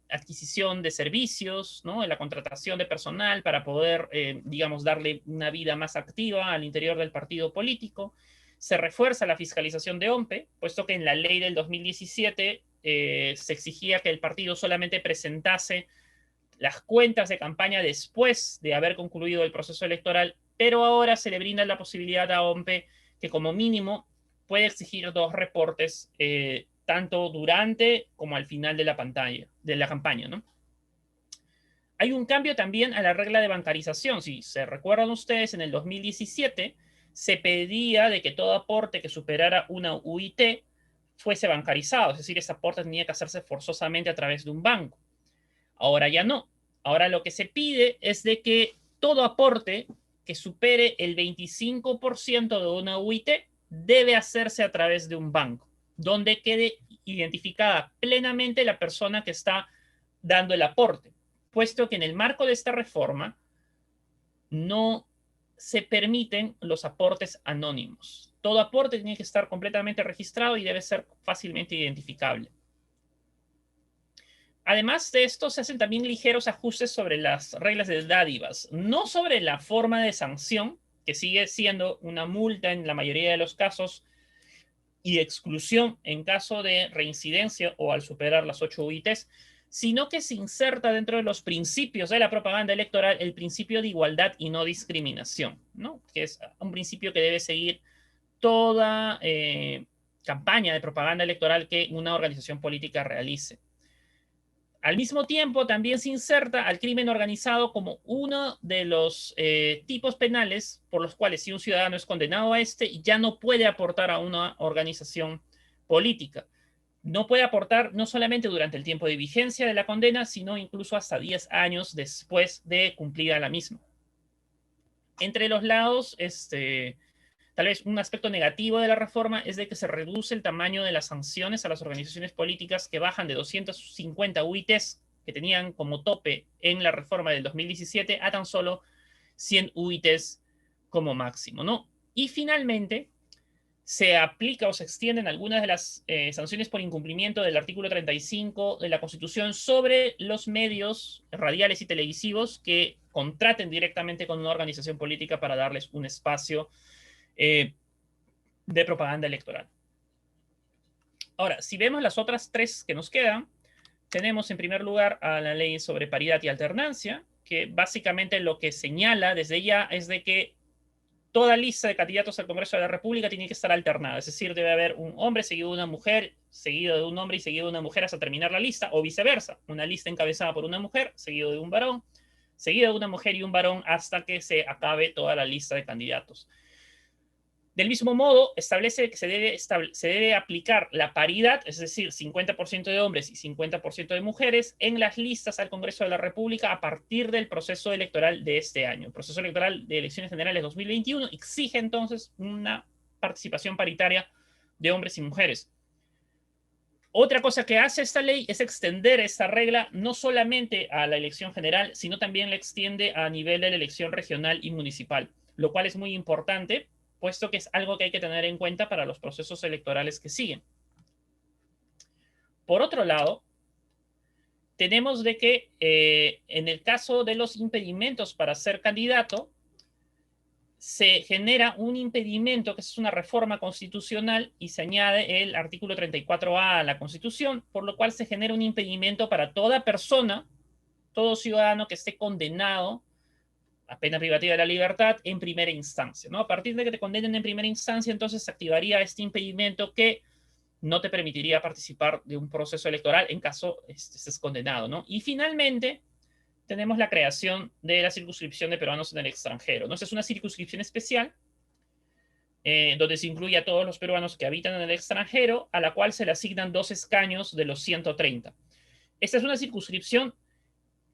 adquisición de servicios, ¿no? La contratación de personal para poder, digamos, darle una vida más activa al interior del partido político. Se refuerza la fiscalización de OMPE, puesto que en la ley del 2017 se exigía que el partido solamente presentase las cuentas de campaña después de haber concluido el proceso electoral, pero ahora se le brinda la posibilidad a OMPE que como mínimo puede exigir 2 reportes, tanto durante como al final de la campaña, ¿no? Hay un cambio también a la regla de bancarización. Si se recuerdan ustedes, en el 2017 se pedía de que todo aporte que superara una UIT fuese bancarizado, es decir, ese aporte tenía que hacerse forzosamente a través de un banco. Ahora ya no. Ahora lo que se pide es de que todo aporte que supere el 25% de una UIT debe hacerse a través de un banco, donde quede identificada plenamente la persona que está dando el aporte, puesto que en el marco de esta reforma no se permiten los aportes anónimos. Todo aporte tiene que estar completamente registrado y debe ser fácilmente identificable. Además de esto, se hacen también ligeros ajustes sobre las reglas de dádivas, no sobre la forma de sanción, que sigue siendo una multa en la mayoría de los casos y exclusión en caso de reincidencia o al superar las 8 UITs, sino que se inserta dentro de los principios de la propaganda electoral el principio de igualdad y no discriminación, ¿no? Que es un principio que debe seguir toda campaña de propaganda electoral que una organización política realice. Al mismo tiempo, también se inserta al crimen organizado como uno de los tipos penales por los cuales si un ciudadano es condenado a ya no puede aportar a una organización política. No puede aportar no solamente durante el tiempo de vigencia de la condena, sino incluso hasta 10 años después de cumplida la misma. Entre los lados, tal vez un aspecto negativo de la reforma es de que se reduce el tamaño de las sanciones a las organizaciones políticas que bajan de 250 UITs que tenían como tope en la reforma del 2017 a tan solo 100 UITs como máximo, ¿no? Y finalmente se aplica o se extienden algunas de las sanciones por incumplimiento del artículo 35 de la Constitución sobre los medios radiales y televisivos que contraten directamente con una organización política para darles un espacio de propaganda electoral. Ahora, si vemos las otras 3 que nos quedan, tenemos en primer lugar a la ley sobre paridad y alternancia, que básicamente lo que señala desde ya es de que toda lista de candidatos al Congreso de la República tiene que estar alternada, es decir, debe haber un hombre seguido de una mujer, seguido de un hombre y seguido de una mujer hasta terminar la lista, o viceversa, una lista encabezada por una mujer, seguido de un varón, seguido de una mujer y un varón hasta que se acabe toda la lista de candidatos. Del mismo modo, establece que se debe aplicar la paridad, es decir, 50% de hombres y 50% de mujeres, en las listas al Congreso de la República a partir del proceso electoral de este año. El proceso electoral de elecciones generales 2021 exige entonces una participación paritaria de hombres y mujeres. Otra cosa que hace esta ley es extender esta regla no solamente a la elección general, sino también la extiende a nivel de la elección regional y municipal, lo cual es muy importante, puesto que es algo que hay que tener en cuenta para los procesos electorales que siguen. Por otro lado, tenemos de que en el caso de los impedimentos para ser candidato, se genera un impedimento, que es una reforma constitucional, y se añade el artículo 34A a la Constitución, por lo cual se genera un impedimento para toda persona, todo ciudadano que esté condenado a pena privativa de la libertad en primera instancia, ¿no? A partir de que te condenen en primera instancia, entonces se activaría este impedimento que no te permitiría participar de un proceso electoral en caso estés condenado, ¿no? Y finalmente tenemos la creación de la circunscripción de peruanos en el extranjero, ¿no? Esta es una circunscripción especial donde se incluye a todos los peruanos que habitan en el extranjero, a la cual se le asignan 2 escaños de los 130. Esta es una circunscripción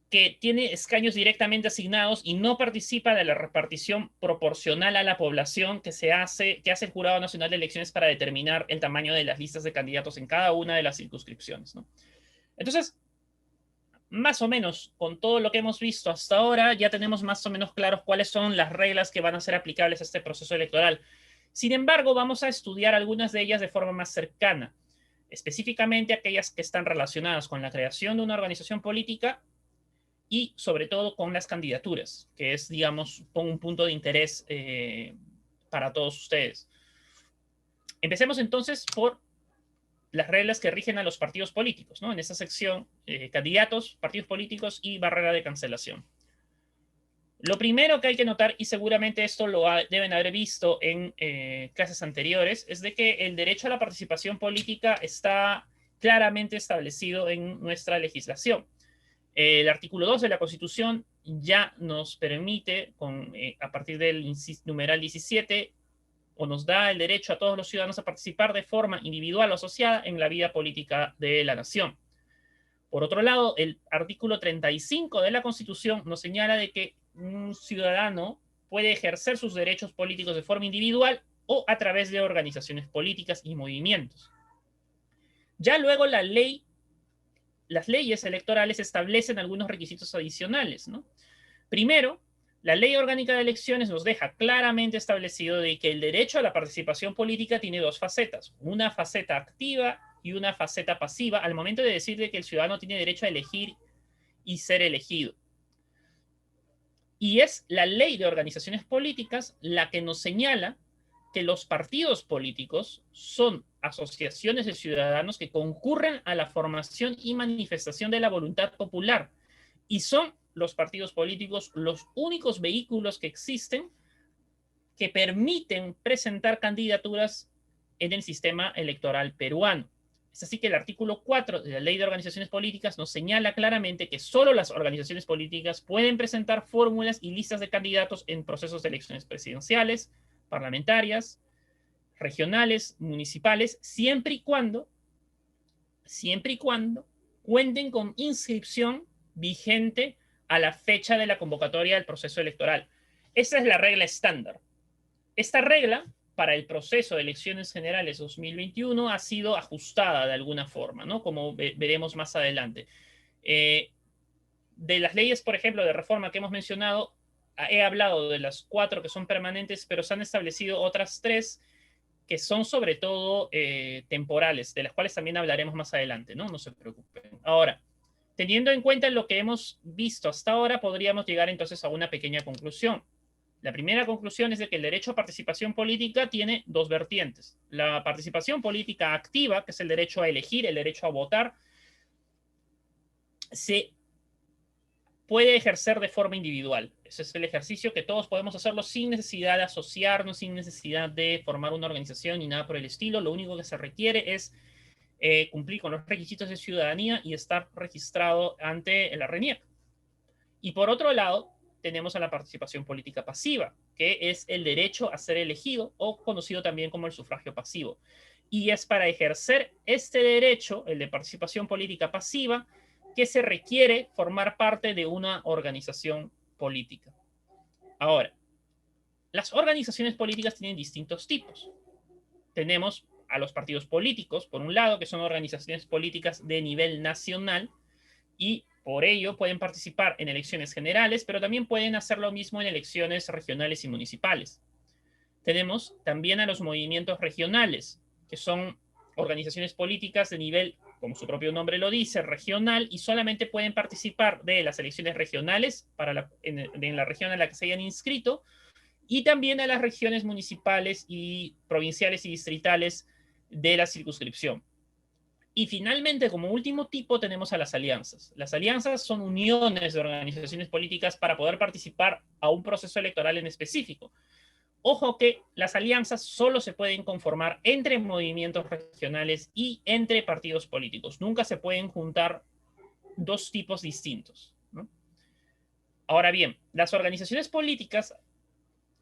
que tiene escaños directamente asignados y no participa de la repartición proporcional a la población que hace el Jurado Nacional de Elecciones para determinar el tamaño de las listas de candidatos en cada una de las circunscripciones, ¿no? Entonces, más o menos, con todo lo que hemos visto hasta ahora, ya tenemos más o menos claros cuáles son las reglas que van a ser aplicables a este proceso electoral. Sin embargo, vamos a estudiar algunas de ellas de forma más cercana, específicamente aquellas que están relacionadas con la creación de una organización política y sobre todo con las candidaturas, que es, digamos, un punto de interés para todos ustedes. Empecemos entonces por las reglas que rigen a los partidos políticos, ¿no? En esta sección, candidatos, partidos políticos y barrera de cancelación. Lo primero que hay que notar, y seguramente esto lo deben haber visto en clases anteriores, es de que el derecho a la participación política está claramente establecido en nuestra legislación. El artículo 2 de la Constitución ya nos permite, a partir del numeral 17, o nos da el derecho a todos los ciudadanos a participar de forma individual o asociada en la vida política de la nación. Por otro lado, el artículo 35 de la Constitución nos señala de que un ciudadano puede ejercer sus derechos políticos de forma individual o a través de organizaciones políticas y movimientos. Ya luego las leyes electorales establecen algunos requisitos adicionales, ¿no? Primero, la Ley Orgánica de Elecciones nos deja claramente establecido de que el derecho a la participación política tiene 2 facetas, una faceta activa y una faceta pasiva, al momento de decir de que el ciudadano tiene derecho a elegir y ser elegido. Y es la Ley de Organizaciones Políticas la que nos señala que los partidos políticos son asociaciones de ciudadanos que concurren a la formación y manifestación de la voluntad popular, y son los partidos políticos los únicos vehículos que existen que permiten presentar candidaturas en el sistema electoral peruano. Es así que el artículo 4 de la Ley de Organizaciones Políticas nos señala claramente que solo las organizaciones políticas pueden presentar fórmulas y listas de candidatos en procesos de elecciones presidenciales, parlamentarias, regionales, municipales, siempre y cuando cuenten con inscripción vigente a la fecha de la convocatoria del proceso electoral. Esa es la regla estándar. Esta regla, para el proceso de elecciones generales 2021, ha sido ajustada de alguna forma, ¿no? Como veremos más adelante. De las leyes, por ejemplo, de reforma que hemos mencionado, he hablado de las 4 que son permanentes, pero se han establecido otras 3 que son sobre todo temporales, de las cuales también hablaremos más adelante, ¿no? No se preocupen. Ahora, teniendo en cuenta lo que hemos visto hasta ahora, podríamos llegar entonces a una pequeña conclusión. La primera conclusión es de que el derecho a participación política tiene 2 vertientes. La participación política activa, que es el derecho a elegir, el derecho a votar, se puede ejercer de forma individual. Ese es el ejercicio que todos podemos hacerlo sin necesidad de asociarnos, sin necesidad de formar una organización ni nada por el estilo. Lo único que se requiere es cumplir con los requisitos de ciudadanía y estar registrado ante la RENIEC. Y por otro lado, tenemos a la participación política pasiva, que es el derecho a ser elegido o conocido también como el sufragio pasivo. Y es para ejercer este derecho, el de participación política pasiva, que se requiere formar parte de una organización política. Ahora, las organizaciones políticas tienen distintos tipos. Tenemos a los partidos políticos, por un lado, que son organizaciones políticas de nivel nacional, y por ello pueden participar en elecciones generales, pero también pueden hacer lo mismo en elecciones regionales y municipales. Tenemos también a los movimientos regionales, que son organizaciones políticas de nivel, como su propio nombre lo dice, regional, y solamente pueden participar de las elecciones regionales en la región en la que se hayan inscrito, y también a las regiones municipales y provinciales y distritales de la circunscripción. Y finalmente, como último tipo, tenemos a las alianzas. Las alianzas son uniones de organizaciones políticas para poder participar a un proceso electoral en específico. Ojo que las alianzas solo se pueden conformar entre movimientos regionales y entre partidos políticos. Nunca se pueden juntar dos tipos distintos, ¿no? Ahora bien, las organizaciones políticas,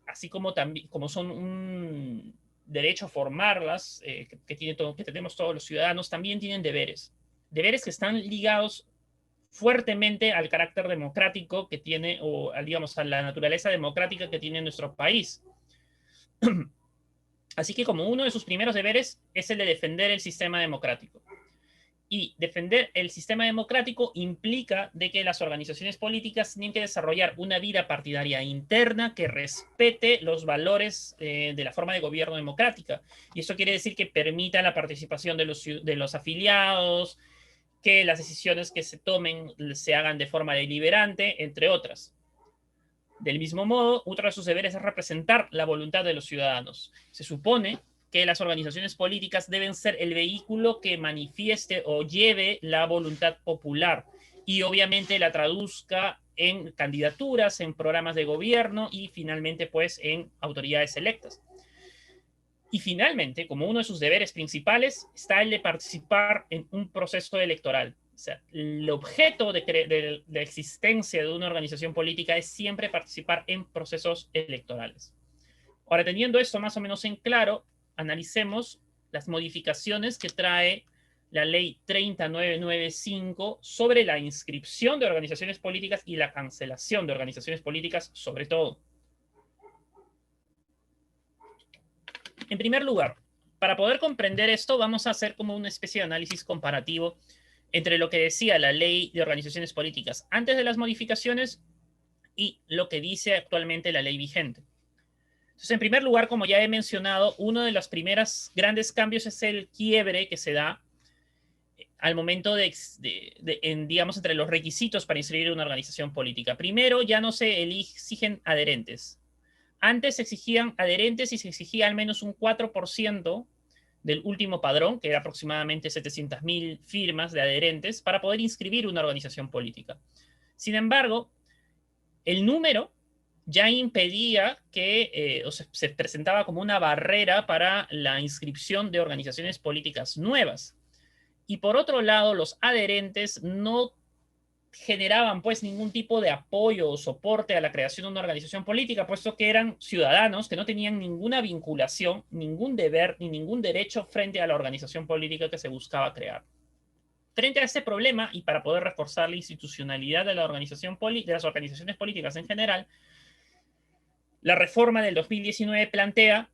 así como, también, como son un derecho a formarlas, que tenemos todos los ciudadanos, también tienen deberes. Deberes que están ligados fuertemente al carácter democrático que tiene, o digamos, a la naturaleza democrática que tiene nuestro país. Así que como uno de sus primeros deberes es el de defender el sistema democrático. Y defender el sistema democrático implica de que las organizaciones políticas tienen que desarrollar una vida partidaria interna que respete los valores de la forma de gobierno democrática. Y eso quiere decir que permita la participación de los afiliados, que las decisiones que se tomen se hagan de forma deliberante, entre otras. Del mismo modo, otro de sus deberes es representar la voluntad de los ciudadanos. Se supone que las organizaciones políticas deben ser el vehículo que manifieste o lleve la voluntad popular y obviamente la traduzca en candidaturas, en programas de gobierno y finalmente pues en autoridades electas. Y finalmente, como uno de sus deberes principales, está el de participar en un proceso electoral. O sea, el objeto de la existencia de una organización política es siempre participar en procesos electorales. Ahora, teniendo esto más o menos en claro, analicemos las modificaciones que trae la ley 30995 sobre la inscripción de organizaciones políticas y la cancelación de organizaciones políticas, sobre todo. En primer lugar, para poder comprender esto, vamos a hacer como una especie de análisis comparativo entre lo que decía la ley de organizaciones políticas antes de las modificaciones y lo que dice actualmente la ley vigente. Entonces, en primer lugar, como ya he mencionado, uno de los primeros grandes cambios es el quiebre que se da al momento digamos, entre los requisitos para inscribir una organización política. Primero, ya no se exigen adherentes. Antes se exigían adherentes y se exigía al menos un 4% del último padrón, que era aproximadamente 700.000 firmas de adherentes, para poder inscribir una organización política. Sin embargo, el número ya impedía que, o sea, se presentaba como una barrera para la inscripción de organizaciones políticas nuevas. Y por otro lado, los adherentes no generaban pues ningún tipo de apoyo o soporte a la creación de una organización política, puesto que eran ciudadanos que no tenían ninguna vinculación, ningún deber ni ningún derecho frente a la organización política que se buscaba crear. Frente a este problema, y para poder reforzar la institucionalidad de, de las organizaciones políticas en general, la reforma del 2019 plantea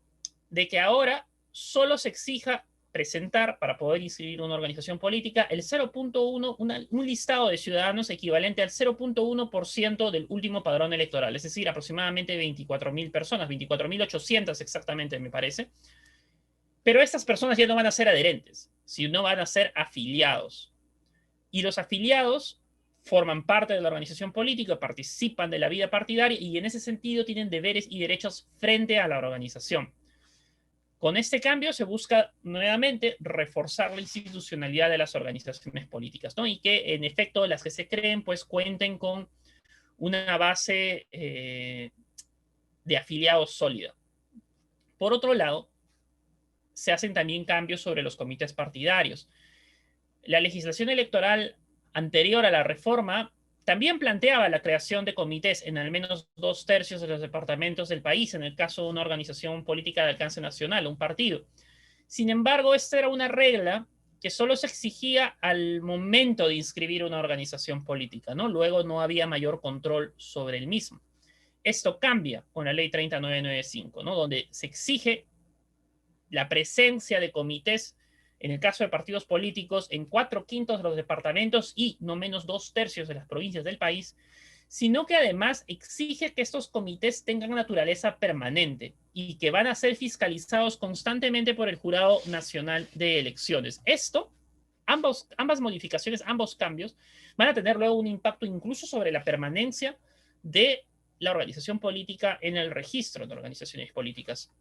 de que ahora solo se exija presentar para poder inscribir una organización política el 0.1, un listado de ciudadanos equivalente al 0.1% del último padrón electoral, es decir, aproximadamente 24.000 personas, 24.800 exactamente me parece. Pero estas personas ya no van a ser adherentes, sino van a ser afiliados. Y los afiliados forman parte de la organización política, participan de la vida partidaria y en ese sentido tienen deberes y derechos frente a la organización. Con este cambio se busca nuevamente reforzar la institucionalidad de las organizaciones políticas, ¿no? Y que en efecto las que se creen pues cuenten con una base de afiliados sólida. Por otro lado, se hacen también cambios sobre los comités partidarios. La legislación electoral anterior a la reforma también planteaba la creación de comités en al menos 2/3 de los departamentos del país, en el caso de una organización política de alcance nacional, un partido. Sin embargo, esta era una regla que solo se exigía al momento de inscribir una organización política, ¿no? Luego no había mayor control sobre el mismo. Esto cambia con la ley 30995, ¿no? Donde se exige la presencia de comités, en el caso de partidos políticos, en 4/5 de los departamentos y no menos 2/3 de las provincias del país, sino que además exige que estos comités tengan naturaleza permanente y que van a ser fiscalizados constantemente por el Jurado Nacional de Elecciones. Esto, ambas modificaciones, ambos cambios, van a tener luego un impacto incluso sobre la permanencia de la organización política en el registro de organizaciones políticas.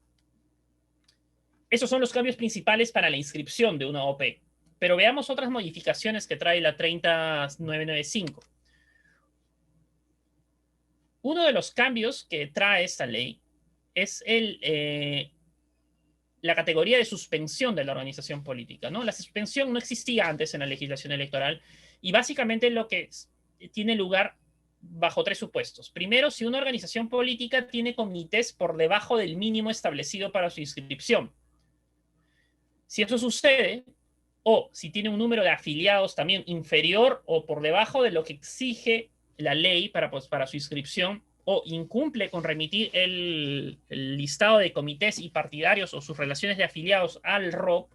Esos son los cambios principales para la inscripción de una OP. Pero veamos otras modificaciones que trae la 30995. Uno de los cambios que trae esta ley es la categoría de suspensión de la organización política, ¿no? La suspensión no existía antes en la legislación electoral y básicamente lo que tiene lugar bajo 3 supuestos. Primero, si una organización política tiene comités por debajo del mínimo establecido para su inscripción. Si eso sucede, o si tiene un número de afiliados también inferior o por debajo de lo que exige la ley para su inscripción, o incumple con remitir el listado de comités y partidarios o sus relaciones de afiliados al ROP,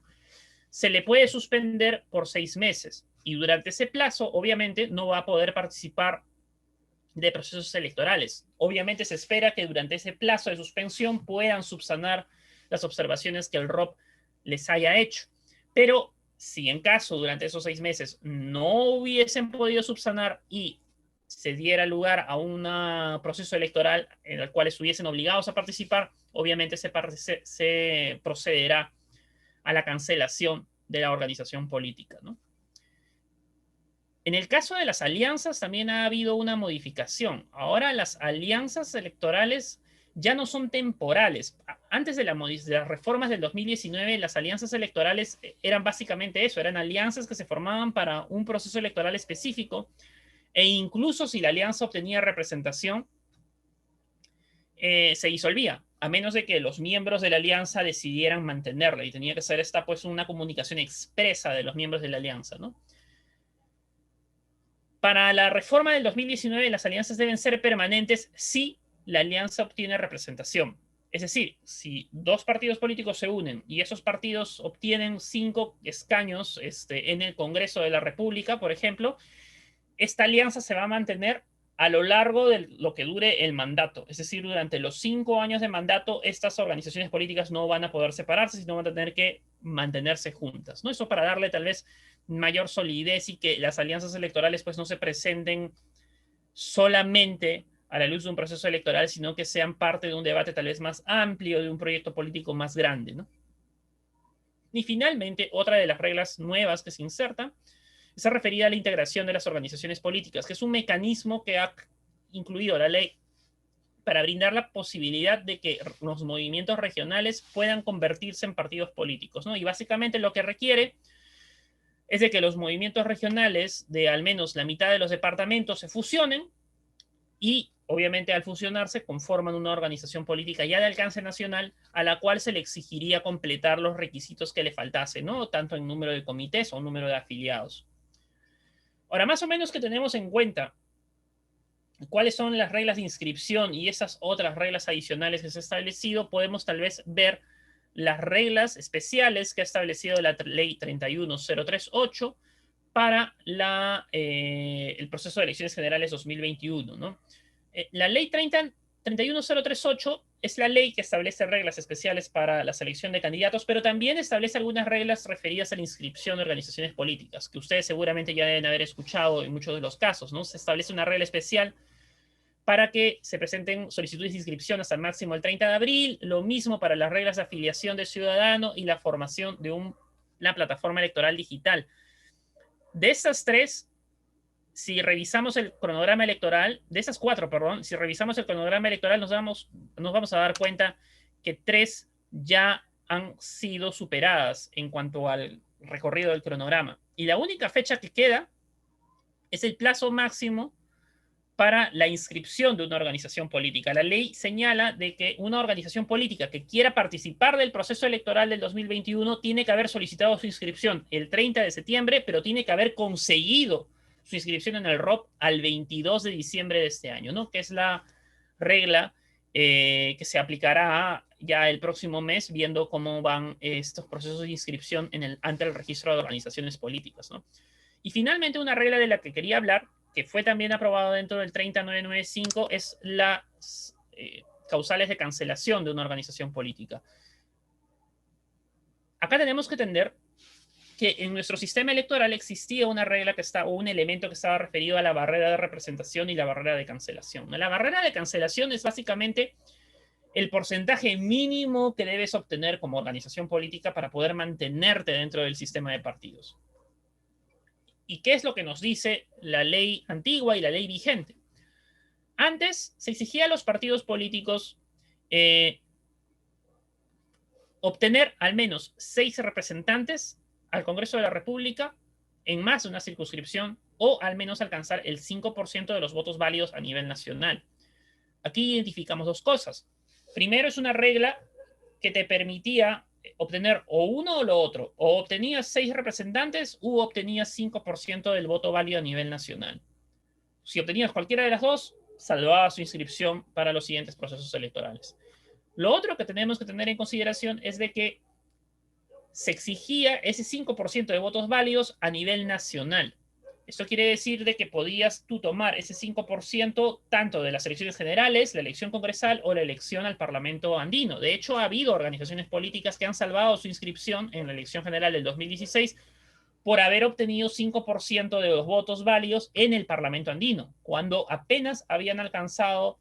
se le puede suspender por 6 meses. Y durante ese plazo, obviamente, no va a poder participar de procesos electorales. Obviamente se espera que durante ese plazo de suspensión puedan subsanar las observaciones que el ROP les haya hecho. Pero si en caso durante esos 6 meses no hubiesen podido subsanar y se diera lugar a un proceso electoral en el cual estuviesen obligados a participar, obviamente se procederá a la cancelación de la organización política, ¿no? En el caso de las alianzas también ha habido una modificación. Ahora las alianzas electorales ya no son temporales. Antes de las reformas del 2019, las alianzas electorales eran básicamente eso, eran alianzas que se formaban para un proceso electoral específico, e incluso si la alianza obtenía representación, se disolvía, a menos de que los miembros de la alianza decidieran mantenerla, y tenía que ser esta pues una comunicación expresa de los miembros de la alianza, ¿no? Para la reforma del 2019, las alianzas deben ser permanentes si la alianza obtiene representación. Es decir, si 2 partidos políticos se unen y esos partidos obtienen 5 escaños en el Congreso de la República, por ejemplo, esta alianza se va a mantener a lo largo de lo que dure el mandato. Es decir, durante los 5 años de mandato, estas organizaciones políticas no van a poder separarse, sino van a tener que mantenerse juntas, ¿no? Eso para darle tal vez mayor solidez y que las alianzas electorales pues no se presenten solamente a la luz de un proceso electoral, sino que sean parte de un debate tal vez más amplio, de un proyecto político más grande, ¿no? Y finalmente, otra de las reglas nuevas que se inserta es referida a la integración de las organizaciones políticas, que es un mecanismo que ha incluido la ley para brindar la posibilidad de que los movimientos regionales puedan convertirse en partidos políticos, ¿no? Y básicamente lo que requiere es de que los movimientos regionales de al menos la mitad de los departamentos se fusionen y, obviamente, al fusionarse conforman una organización política ya de alcance nacional a la cual se le exigiría completar los requisitos que le faltase, ¿no? Tanto en número de comités o número de afiliados. Ahora, más o menos que tenemos en cuenta cuáles son las reglas de inscripción y esas otras reglas adicionales que se ha establecido, podemos tal vez ver las reglas especiales que ha establecido la ley 31038 para el proceso de elecciones generales 2021, ¿no? La ley 31038 es la ley que establece reglas especiales para la selección de candidatos, pero también establece algunas reglas referidas a la inscripción de organizaciones políticas, que ustedes seguramente ya deben haber escuchado en muchos de los casos, ¿no? Se establece una regla especial para que se presenten solicitudes de inscripción hasta el máximo el 30 de abril, lo mismo para las reglas de afiliación de ciudadano y la formación de una plataforma electoral digital. De estas 3, si revisamos el cronograma electoral, de esas 4, perdón, si revisamos el cronograma electoral nos vamos a dar cuenta que 3 ya han sido superadas en cuanto al recorrido del cronograma. Y la única fecha que queda es el plazo máximo para la inscripción de una organización política. La ley señala de que una organización política que quiera participar del proceso electoral del 2021 tiene que haber solicitado su inscripción el 30 de septiembre, pero tiene que haber conseguido su inscripción en el ROP al 22 de diciembre de este año, ¿no? Que es la regla que se aplicará ya el próximo mes viendo cómo van estos procesos de inscripción ante el registro de organizaciones políticas, ¿no? Y finalmente, una regla de la que quería hablar, que fue también aprobado dentro del 30995, es las causales de cancelación de una organización política. Acá tenemos que entender que en nuestro sistema electoral existía una regla o un elemento que estaba referido a la barrera de representación y la barrera de cancelación. La barrera de cancelación es básicamente el porcentaje mínimo que debes obtener como organización política para poder mantenerte dentro del sistema de partidos. ¿Y qué es lo que nos dice la ley antigua y la ley vigente? Antes se exigía a los partidos políticos obtener al menos 6 representantes al Congreso de la República en más de una circunscripción o al menos alcanzar el 5% de los votos válidos a nivel nacional. Aquí identificamos dos cosas. Primero, es una regla que te permitía obtener o uno o lo otro, o obtenías 6 representantes u obtenías 5% del voto válido a nivel nacional. Si obtenías cualquiera de las dos, salvaba su inscripción para los siguientes procesos electorales. Lo otro que tenemos que tener en consideración es de que se exigía ese 5% de votos válidos a nivel nacional. Esto quiere decir de que podías tú tomar ese 5% tanto de las elecciones generales, la elección congresal o la elección al Parlamento andino. De hecho, ha habido organizaciones políticas que han salvado su inscripción en la elección general del 2016 por haber obtenido 5% de los votos válidos en el Parlamento andino, cuando apenas habían alcanzado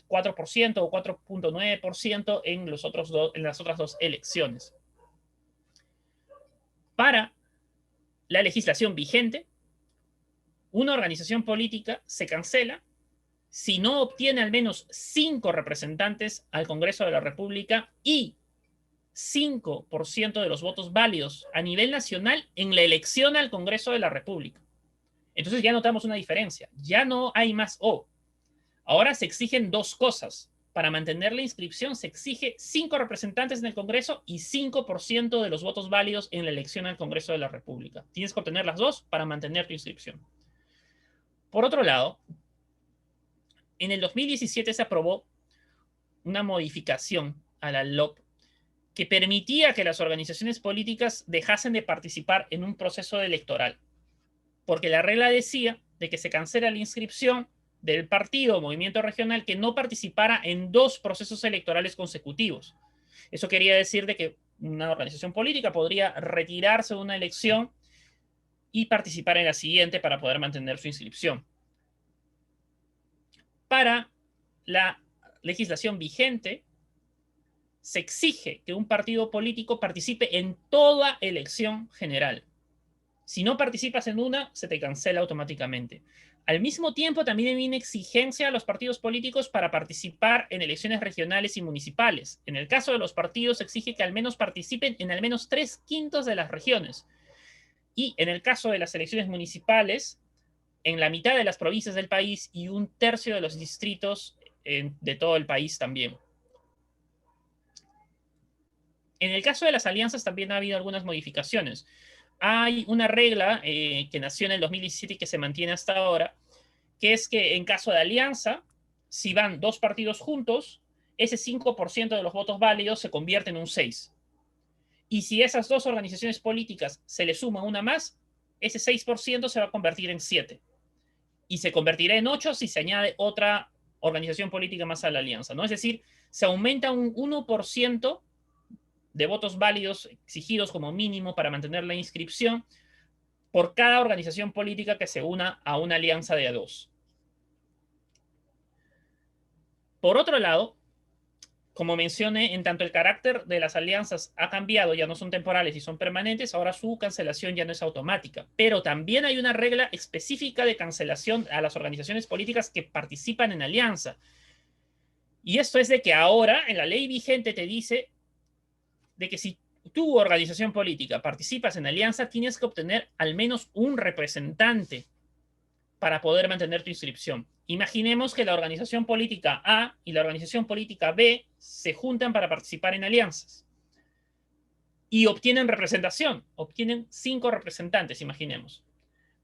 4% o 4.9% en las otras dos elecciones. Para la legislación vigente, una organización política se cancela si no obtiene al menos 5 representantes al Congreso de la República y 5% de los votos válidos a nivel nacional en la elección al Congreso de la República. Entonces ya notamos una diferencia. Ya no hay más O. Ahora se exigen dos cosas. Para mantener la inscripción se exige 5 representantes en el Congreso y 5% de los votos válidos en la elección al Congreso de la República. Tienes que obtener las dos para mantener tu inscripción. Por otro lado, en el 2017 se aprobó una modificación a la LOP que permitía que las organizaciones políticas dejasen de participar en un proceso electoral, porque la regla decía de que se cancela la inscripción del partido o movimiento regional que no participara en 2 procesos electorales consecutivos. Eso quería decir de que una organización política podría retirarse de una elección y participar en la siguiente para poder mantener su inscripción. Para la legislación vigente, se exige que un partido político participe en toda elección general. Si no participas en una, se te cancela automáticamente. Al mismo tiempo, también hay una exigencia a los partidos políticos para participar en elecciones regionales y municipales. En el caso de los partidos, se exige que al menos participen en al menos 3/5 de las regiones. Y en el caso de las elecciones municipales, en la mitad de las provincias del país y 1/3 de los distritos de todo el país también. En el caso de las alianzas también ha habido algunas modificaciones. Hay una regla que nació en el 2017 y que se mantiene hasta ahora, que es que en caso de alianza, si van 2 partidos juntos, ese 5% de los votos válidos se convierte en un 6. Y si esas 2 organizaciones políticas se le suma una más, ese 6% se va a convertir en 7. Y se convertirá en 8 si se añade otra organización política más a la alianza, ¿no? Es decir, se aumenta un 1% de votos válidos exigidos como mínimo para mantener la inscripción por cada organización política que se una a una alianza de 2. Por otro lado, como mencioné, en tanto el carácter de las alianzas ha cambiado, ya no son temporales y son permanentes, ahora su cancelación ya no es automática. Pero también hay una regla específica de cancelación a las organizaciones políticas que participan en alianza. Y esto es de que ahora en la ley vigente te dice de que si tu organización política participas en alianza, tienes que obtener al menos un representante para poder mantener tu inscripción. Imaginemos que la organización política A y la organización política B se juntan para participar en alianzas y obtienen representación, obtienen 5 representantes, imaginemos.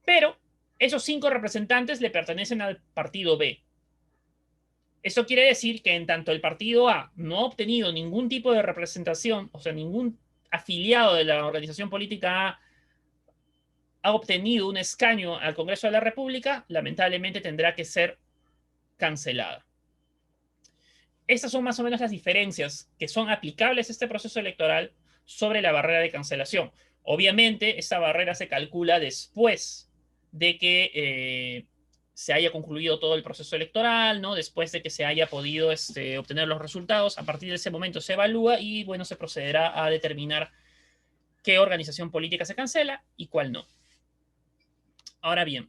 Pero esos 5 representantes le pertenecen al partido B. Eso quiere decir que en tanto el partido A no ha obtenido ningún tipo de representación, o sea, ningún afiliado de la organización política A ha obtenido un escaño al Congreso de la República, lamentablemente tendrá que ser cancelada. Estas son más o menos las diferencias que son aplicables a este proceso electoral sobre la barrera de cancelación. Obviamente, esta barrera se calcula después de que se haya concluido todo el proceso electoral, ¿no? Después de que se haya podido obtener los resultados. A partir de ese momento se evalúa y, bueno, se procederá a determinar qué organización política se cancela y cuál no. Ahora bien,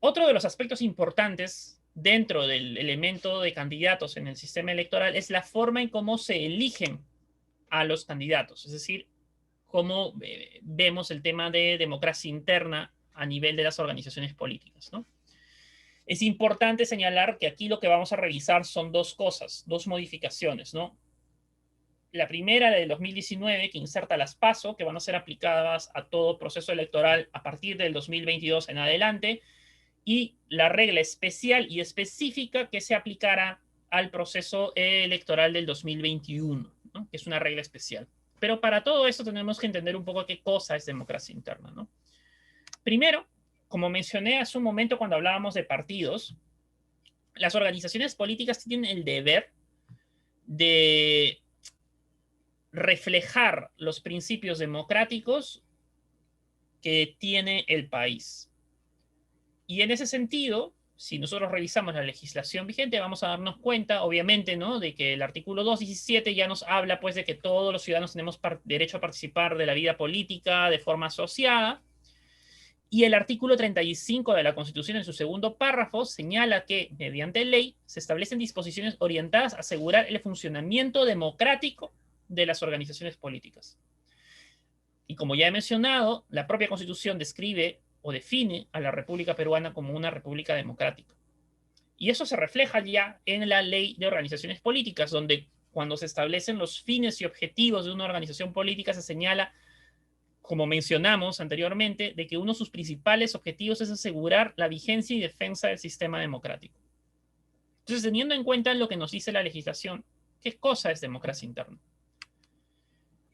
otro de los aspectos importantes dentro del elemento de candidatos en el sistema electoral es la forma en cómo se eligen a los candidatos, es decir, cómo vemos el tema de democracia interna a nivel de las organizaciones políticas, ¿no? Es importante señalar que aquí lo que vamos a revisar son dos cosas, dos modificaciones, ¿no? La primera, del 2019, que inserta las PASO, que van a ser aplicadas a todo proceso electoral a partir del 2022 en adelante, y la regla especial y específica que se aplicará al proceso electoral del 2021, ¿no? Que es una regla especial. Pero para todo esto tenemos que entender un poco qué cosa es democracia interna, ¿no? Primero, como mencioné hace un momento cuando hablábamos de partidos, las organizaciones políticas tienen el deber de reflejar los principios democráticos que tiene el país. Y en ese sentido, si nosotros revisamos la legislación vigente, vamos a darnos cuenta, obviamente, ¿no?, de que el artículo 217 ya nos habla, pues, de que todos los ciudadanos tenemos derecho a participar de la vida política de forma asociada. Y el artículo 35 de la Constitución, en su segundo párrafo, señala que, mediante ley, se establecen disposiciones orientadas a asegurar el funcionamiento democrático de las organizaciones políticas. Y como ya he mencionado, la propia Constitución describe o define a la República Peruana como una república democrática. Y eso se refleja ya en la Ley de Organizaciones Políticas, donde cuando se establecen los fines y objetivos de una organización política se señala, como mencionamos anteriormente, de que uno de sus principales objetivos es asegurar la vigencia y defensa del sistema democrático. Entonces, teniendo en cuenta lo que nos dice la legislación, ¿qué cosa es democracia interna?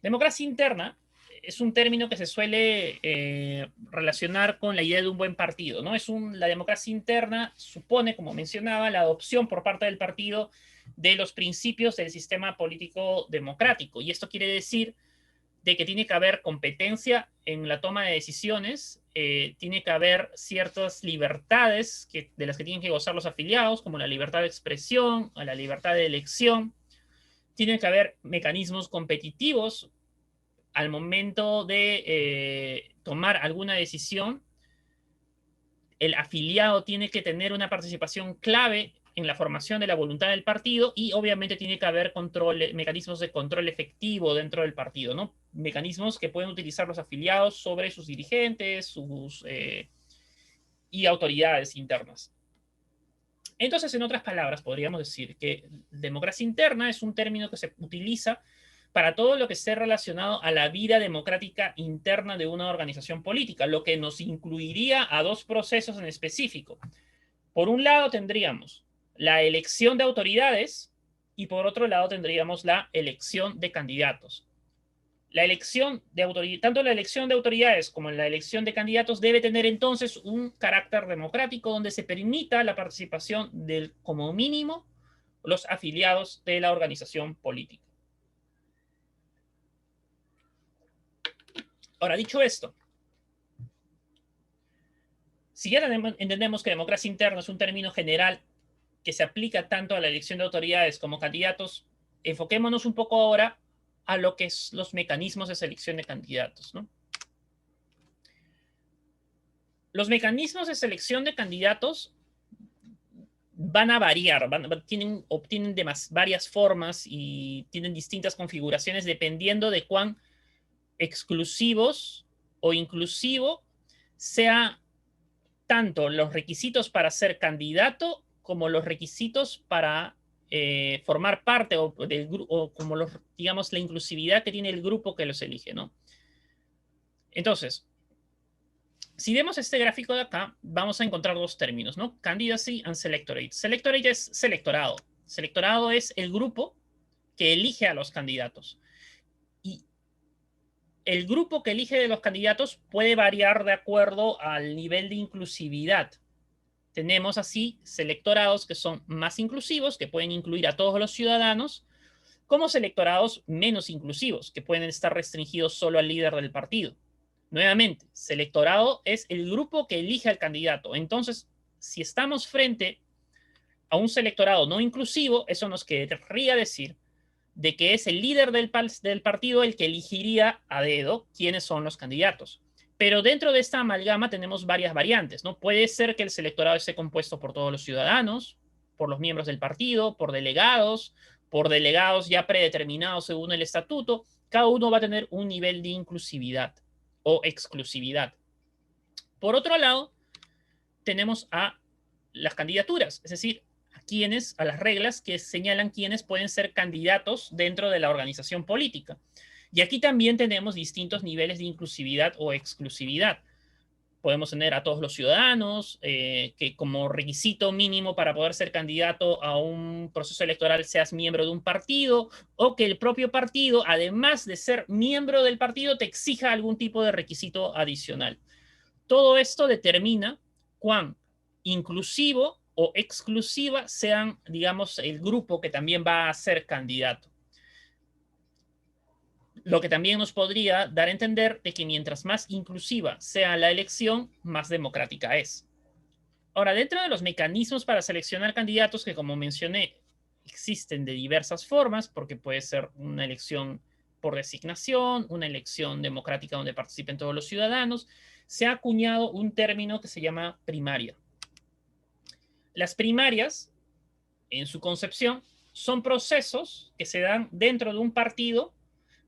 Democracia interna es un término que se suele relacionar con la idea de un buen partido, ¿no? La democracia interna supone, como mencionaba, la adopción por parte del partido de los principios del sistema político democrático. Y esto quiere decir de que tiene que haber competencia en la toma de decisiones, tiene que haber ciertas libertades de las que tienen que gozar los afiliados, como la libertad de expresión, la libertad de elección. Tiene que haber mecanismos competitivos al momento de tomar alguna decisión. El afiliado tiene que tener una participación clave en la formación de la voluntad del partido y obviamente tiene que haber mecanismos de control efectivo dentro del partido, ¿no? Mecanismos que pueden utilizar los afiliados sobre sus dirigentes y autoridades internas. Entonces, en otras palabras, podríamos decir que democracia interna es un término que se utiliza para todo lo que esté relacionado a la vida democrática interna de una organización política, lo que nos incluiría a dos procesos en específico. Por un lado tendríamos la elección de autoridades y por otro lado tendríamos la elección de candidatos. Tanto la elección de autoridades como la elección de candidatos debe tener entonces un carácter democrático donde se permita la participación del, como mínimo, los afiliados de la organización política. Ahora, dicho esto, si ya entendemos que democracia interna es un término general que se aplica tanto a la elección de autoridades como candidatos, enfoquémonos un poco ahora a lo que son los mecanismos de selección de candidatos, ¿no? Los mecanismos de selección de candidatos van a variar, obtienen varias formas y tienen distintas configuraciones dependiendo de cuán exclusivos o inclusivo sea tanto los requisitos para ser candidato como los requisitos para formar parte o como digamos, la inclusividad que tiene el grupo que los elige, ¿no? Entonces, Si vemos este gráfico de acá, vamos a encontrar dos términos, ¿no? Candidacy and selectorate. Selectorate es selectorado. Selectorado es el grupo que elige a los candidatos. Y el grupo que elige de los candidatos puede variar de acuerdo al nivel de inclusividad. Tenemos así selectorados que son más inclusivos, que pueden incluir a todos los ciudadanos, como selectorados menos inclusivos, que pueden estar restringidos solo al líder del partido. Nuevamente, selectorado es el grupo que elige al candidato. Entonces, si estamos frente a un selectorado no inclusivo, eso nos querría decir de que es el líder del partido el que elegiría a dedo quiénes son los candidatos. Pero dentro de esta amalgama tenemos varias variantes, ¿no? Puede ser que el selectorado esté compuesto por todos los ciudadanos, por los miembros del partido, por delegados ya predeterminados según el estatuto. Cada uno va a tener un nivel de inclusividad o exclusividad. Por otro lado, tenemos a las candidaturas, es decir, a las reglas que señalan quiénes pueden ser candidatos dentro de la organización política. Y aquí también tenemos distintos niveles de inclusividad o exclusividad. Podemos tener a todos los ciudadanos, que como requisito mínimo para poder ser candidato a un proceso electoral seas miembro de un partido, o que el propio partido, además de ser miembro del partido, te exija algún tipo de requisito adicional. Todo esto determina cuán inclusivo o exclusiva sean, digamos, el grupo que también va a ser candidato. Lo que también nos podría dar a entender de que mientras más inclusiva sea la elección, más democrática es. Ahora, dentro de los mecanismos para seleccionar candidatos, que como mencioné, existen de diversas formas, porque puede ser una elección por designación, una elección democrática donde participen todos los ciudadanos, se ha acuñado un término que se llama primaria. Las primarias, en su concepción, son procesos que se dan dentro de un partido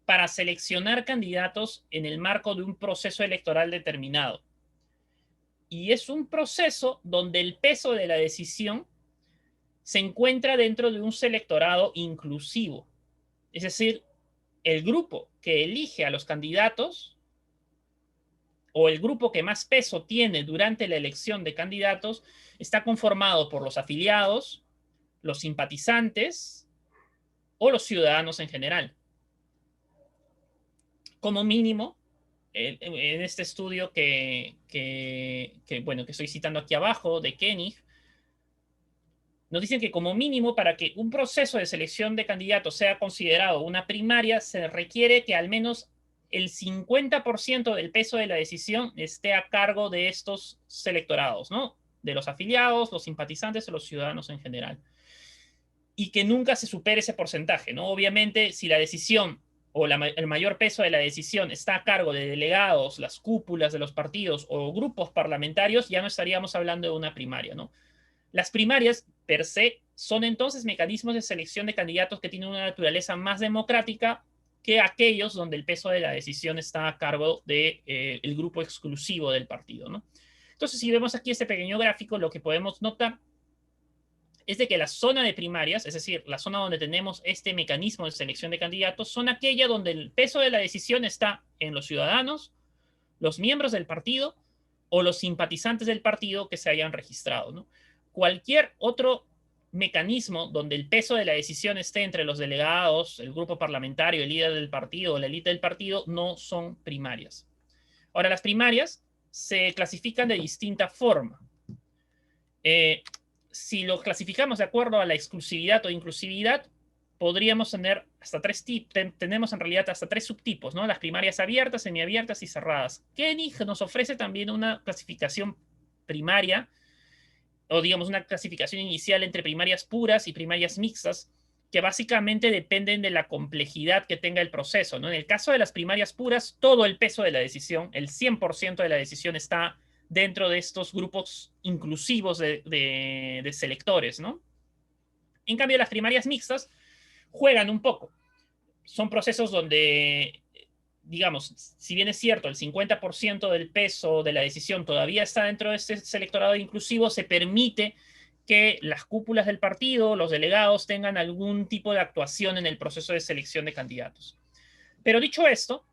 para seleccionar candidatos en el marco de un proceso electoral determinado. Y es un proceso donde el peso de la decisión se encuentra dentro de un selectorado inclusivo. Es decir, el grupo que elige a los candidatos o el grupo que más peso tiene durante la elección de candidatos está conformado por los afiliados, los simpatizantes o los ciudadanos en general. Como mínimo, en este estudio que estoy citando aquí abajo de Koenig, nos dicen que como mínimo para que un proceso de selección de candidatos sea considerado una primaria, se requiere que al menos el 50% del peso de la decisión esté a cargo de estos selectorados, ¿no? De los afiliados, los simpatizantes o los ciudadanos en general. Y que nunca se supere ese porcentaje, ¿no? Obviamente, si la decisión o el mayor peso de la decisión está a cargo de delegados, las cúpulas de los partidos o grupos parlamentarios, ya no estaríamos hablando de una primaria, ¿no? Las primarias, per se, son entonces mecanismos de selección de candidatos que tienen una naturaleza más democrática que aquellos donde el peso de la decisión está a cargo del grupo exclusivo del partido, ¿no? Entonces, si vemos aquí este pequeño gráfico, lo que podemos notar es de que la zona de primarias, es decir, la zona donde tenemos este mecanismo de selección de candidatos, son aquella donde el peso de la decisión está en los ciudadanos, los miembros del partido o los simpatizantes del partido que se hayan registrado, ¿no? Cualquier otro mecanismo donde el peso de la decisión esté entre los delegados, el grupo parlamentario, el líder del partido o la élite del partido, no son primarias. Ahora, las primarias se clasifican de distinta forma. Si lo clasificamos de acuerdo a la exclusividad o inclusividad, podríamos tener hasta tenemos en realidad hasta tres subtipos, ¿no? Las primarias abiertas, semiabiertas y cerradas. Koenig nos ofrece también una clasificación primaria, o digamos una clasificación inicial entre primarias puras y primarias mixtas, que básicamente dependen de la complejidad que tenga el proceso, ¿no? En el caso de las primarias puras, todo el peso de la decisión, el 100% de la decisión está dentro de estos grupos inclusivos de selectores, ¿no? En cambio, las primarias mixtas juegan un poco. Son procesos donde, digamos, si bien es cierto, el 50% del peso de la decisión todavía está dentro de este selectorado inclusivo, se permite que las cúpulas del partido, los delegados, tengan algún tipo de actuación en el proceso de selección de candidatos. Pero dicho esto,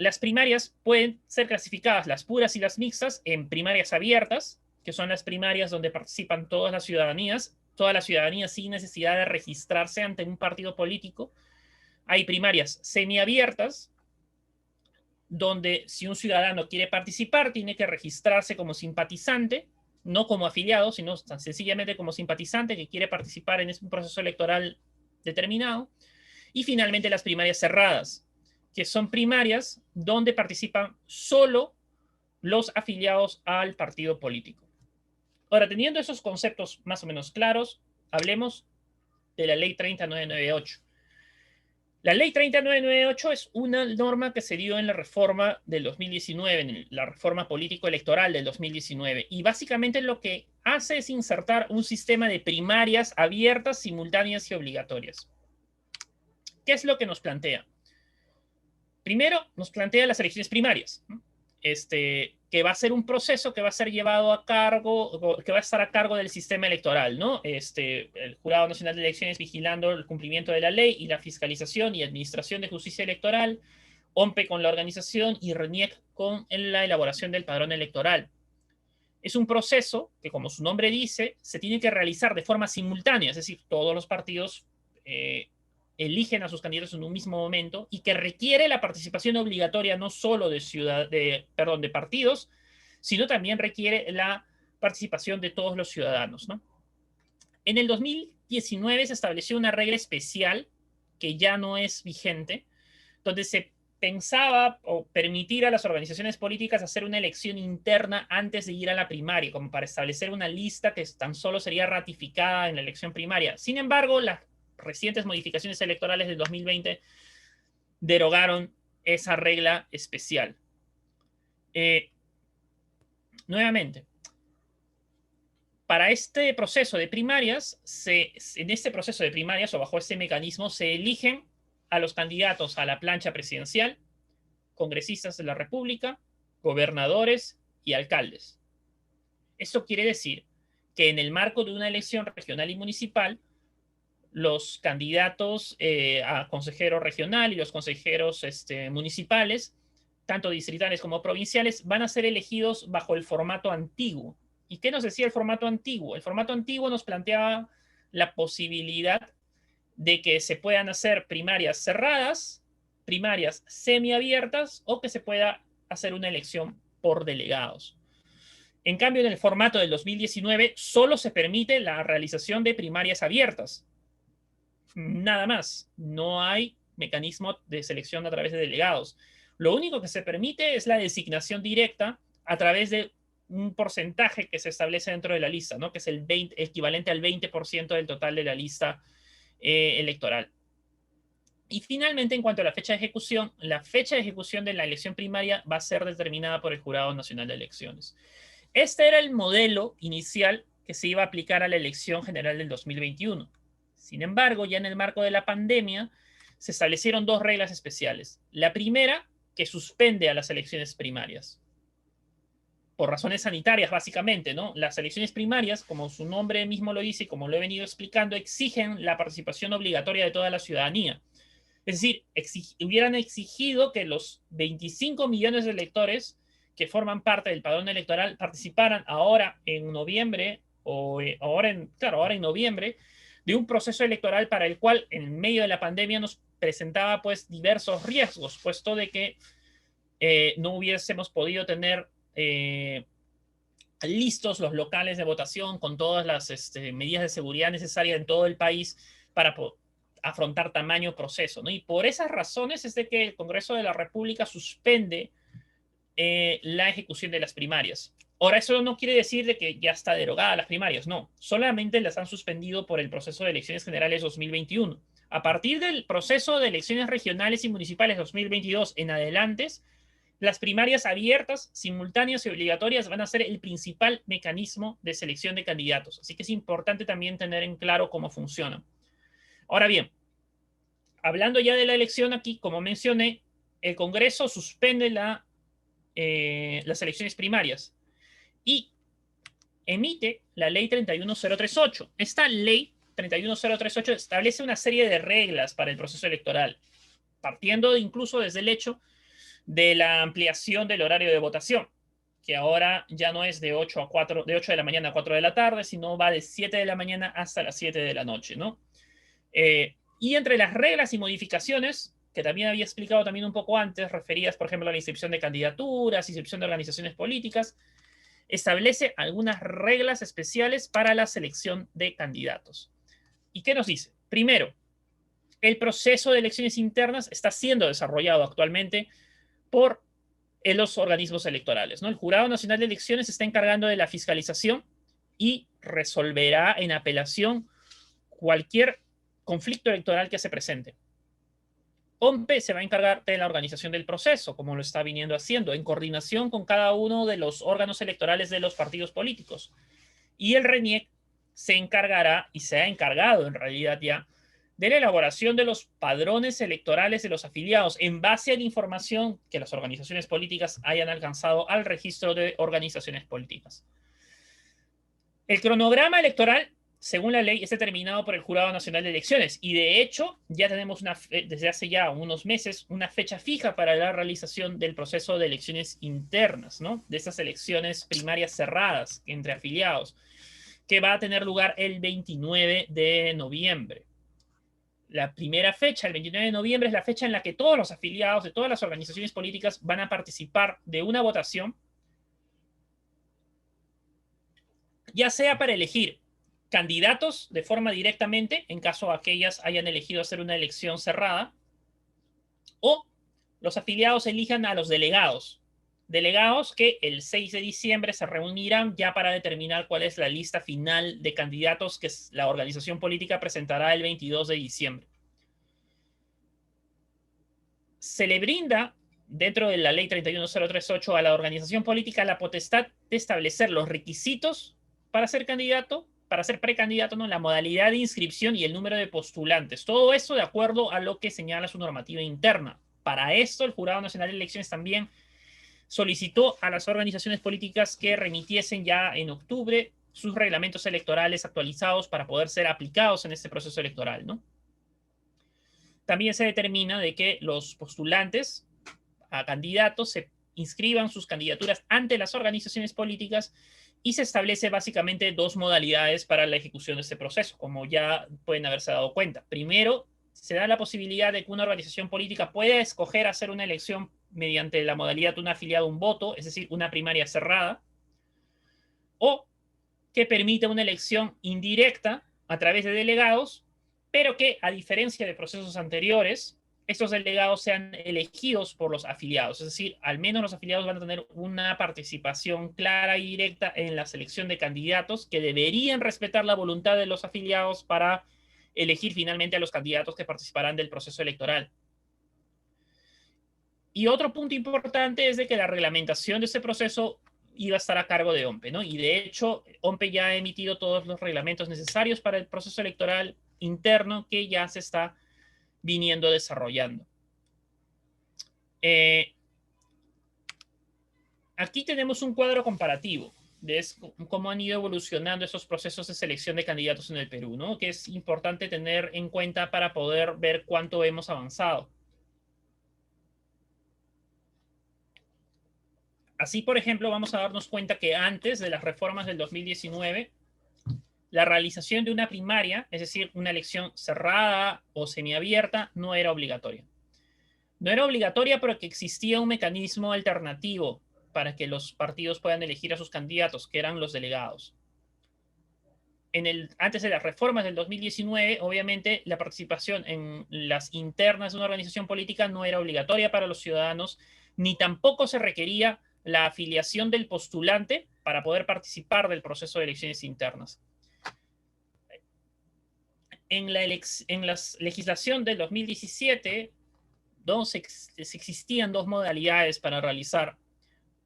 las primarias pueden ser clasificadas, las puras y las mixtas, en primarias abiertas, que son las primarias donde participan toda la ciudadanía sin necesidad de registrarse ante un partido político. Hay primarias semiabiertas, donde si un ciudadano quiere participar, tiene que registrarse como simpatizante, no como afiliado, sino tan sencillamente como simpatizante que quiere participar en un proceso electoral determinado. Y finalmente las primarias cerradas, que son primarias donde participan solo los afiliados al partido político. Ahora, teniendo esos conceptos más o menos claros, hablemos de la ley 30998. La ley 30998 es una norma que se dio en la reforma del 2019, en la reforma político-electoral del 2019, y básicamente lo que hace es insertar un sistema de primarias abiertas, simultáneas y obligatorias. ¿Qué es lo que nos plantea? Primero, nos plantea las elecciones primarias, ¿no? Que va a ser un proceso que va a ser llevado a cargo, que va a estar a cargo del sistema electoral, ¿no? El Jurado Nacional de Elecciones vigilando el cumplimiento de la ley y la fiscalización y administración de justicia electoral, OMPE con la organización y RENIEC con la elaboración del padrón electoral. Es un proceso que, como su nombre dice, se tiene que realizar de forma simultánea, es decir, todos los partidos eligen a sus candidatos en un mismo momento y que requiere la participación obligatoria no solo de partidos, sino también requiere la participación de todos los ciudadanos, ¿no? En el 2019 se estableció una regla especial que ya no es vigente, donde se pensaba o permitir a las organizaciones políticas hacer una elección interna antes de ir a la primaria, como para establecer una lista que tan solo sería ratificada en la elección primaria. Sin embargo, las recientes modificaciones electorales del 2020 derogaron esa regla especial. Nuevamente, para este proceso de primarias, en este proceso de primarias o bajo este mecanismo, se eligen a los candidatos a la plancha presidencial, congresistas de la República, gobernadores y alcaldes. Esto quiere decir que en el marco de una elección regional y municipal, los candidatos a consejero regional y los consejeros municipales, tanto distritales como provinciales, van a ser elegidos bajo el formato antiguo. ¿Y qué nos decía el formato antiguo? El formato antiguo nos planteaba la posibilidad de que se puedan hacer primarias cerradas, primarias semiabiertas o que se pueda hacer una elección por delegados. En cambio, en el formato del 2019 solo se permite la realización de primarias abiertas. Nada más. No hay mecanismo de selección a través de delegados. Lo único que se permite es la designación directa a través de un porcentaje que se establece dentro de la lista, ¿no? Que es el equivalente al 20% del total de la lista electoral. Y finalmente, en cuanto a la fecha de ejecución de la elección primaria va a ser determinada por el Jurado Nacional de Elecciones. Este era el modelo inicial que se iba a aplicar a la elección general del 2021. Sin embargo, ya en el marco de la pandemia, se establecieron dos reglas especiales. La primera, que suspende a las elecciones primarias. Por razones sanitarias, básicamente, ¿no? Las elecciones primarias, como su nombre mismo lo dice y como lo he venido explicando, exigen la participación obligatoria de toda la ciudadanía. Es decir, hubieran exigido que los 25 millones de electores que forman parte del padrón electoral participaran ahora en noviembre, ahora en noviembre, de un proceso electoral para el cual en medio de la pandemia nos presentaba pues diversos riesgos, puesto de que no hubiésemos podido tener listos los locales de votación con todas las medidas de seguridad necesarias en todo el país para afrontar tamaño proceso, ¿no? Y por esas razones es de que el Congreso de la República suspende la ejecución de las primarias. Ahora, eso no quiere decir de que ya está derogada las primarias, no. Solamente las han suspendido por el proceso de elecciones generales 2021. A partir del proceso de elecciones regionales y municipales 2022 en adelante, las primarias abiertas, simultáneas y obligatorias van a ser el principal mecanismo de selección de candidatos. Así que es importante también tener en claro cómo funcionan. Ahora bien, hablando ya de la elección aquí, como mencioné, el Congreso suspende las elecciones primarias y emite la ley 31038. Esta ley 31038 establece una serie de reglas para el proceso electoral, partiendo incluso desde el hecho de la ampliación del horario de votación, que ahora ya no es de 8 a 4, de 8 de la mañana a 4 de la tarde, sino va de 7 de la mañana hasta las 7 de la noche, ¿no? Y entre las reglas y modificaciones, que también había explicado también un poco antes, referidas, por ejemplo, a la inscripción de candidaturas, inscripción de organizaciones políticas, establece algunas reglas especiales para la selección de candidatos. ¿Y qué nos dice? Primero, el proceso de elecciones internas está siendo desarrollado actualmente por los organismos electorales, ¿no? El Jurado Nacional de Elecciones se está encargando de la fiscalización y resolverá en apelación cualquier conflicto electoral que se presente. OMPE se va a encargar de la organización del proceso, como lo está viniendo haciendo, en coordinación con cada uno de los órganos electorales de los partidos políticos. Y el RENIEC se encargará, y se ha encargado en realidad ya, de la elaboración de los padrones electorales de los afiliados en base a la información que las organizaciones políticas hayan alcanzado al registro de organizaciones políticas. El cronograma electoral, según la ley, es determinado por el Jurado Nacional de Elecciones y de hecho ya tenemos desde hace ya unos meses una fecha fija para la realización del proceso de elecciones internas, ¿no? De esas elecciones primarias cerradas entre afiliados, que va a tener lugar el 29 de noviembre. La primera fecha, el 29 de noviembre, es la fecha en la que todos los afiliados de todas las organizaciones políticas van a participar de una votación, ya sea para elegir candidatos de forma directamente, en caso aquellas hayan elegido hacer una elección cerrada, o los afiliados elijan a los delegados. Delegados que el 6 de diciembre se reunirán ya para determinar cuál es la lista final de candidatos que la organización política presentará el 22 de diciembre. Se le brinda, dentro de la ley 31038, a la organización política la potestad de establecer los requisitos para ser candidato, para ser precandidato, ¿no? La modalidad de inscripción y el número de postulantes. Todo eso de acuerdo a lo que señala su normativa interna. Para esto, el Jurado Nacional de Elecciones también solicitó a las organizaciones políticas que remitiesen ya en octubre sus reglamentos electorales actualizados para poder ser aplicados en este proceso electoral, ¿no? También se determina de que los postulantes a candidatos se inscriban sus candidaturas ante las organizaciones políticas y se establece básicamente dos modalidades para la ejecución de este proceso, como ya pueden haberse dado cuenta. Primero, se da la posibilidad de que una organización política pueda escoger hacer una elección mediante la modalidad de un afiliado, un voto, es decir, una primaria cerrada, o que permita una elección indirecta a través de delegados, pero que, a diferencia de procesos anteriores, estos delegados sean elegidos por los afiliados. Es decir, al menos los afiliados van a tener una participación clara y directa en la selección de candidatos que deberían respetar la voluntad de los afiliados para elegir finalmente a los candidatos que participarán del proceso electoral. Y otro punto importante es de que la reglamentación de este proceso iba a estar a cargo de OMPE, ¿no? Y de hecho, OMPE ya ha emitido todos los reglamentos necesarios para el proceso electoral interno que ya se está viniendo desarrollando. Aquí tenemos un cuadro comparativo de cómo han ido evolucionando esos procesos de selección de candidatos en el Perú, ¿no? Que es importante tener en cuenta para poder ver cuánto hemos avanzado. Así, por ejemplo, vamos a darnos cuenta que antes de las reformas del 2019, la realización de una primaria, es decir, una elección cerrada o semiabierta, no era obligatoria. No era obligatoria porque existía un mecanismo alternativo para que los partidos puedan elegir a sus candidatos, que eran los delegados. Antes de las reformas del 2019, obviamente, la participación en las internas de una organización política no era obligatoria para los ciudadanos, ni tampoco se requería la afiliación del postulante para poder participar del proceso de elecciones internas. En la legislación del 2017, existían dos modalidades para realizar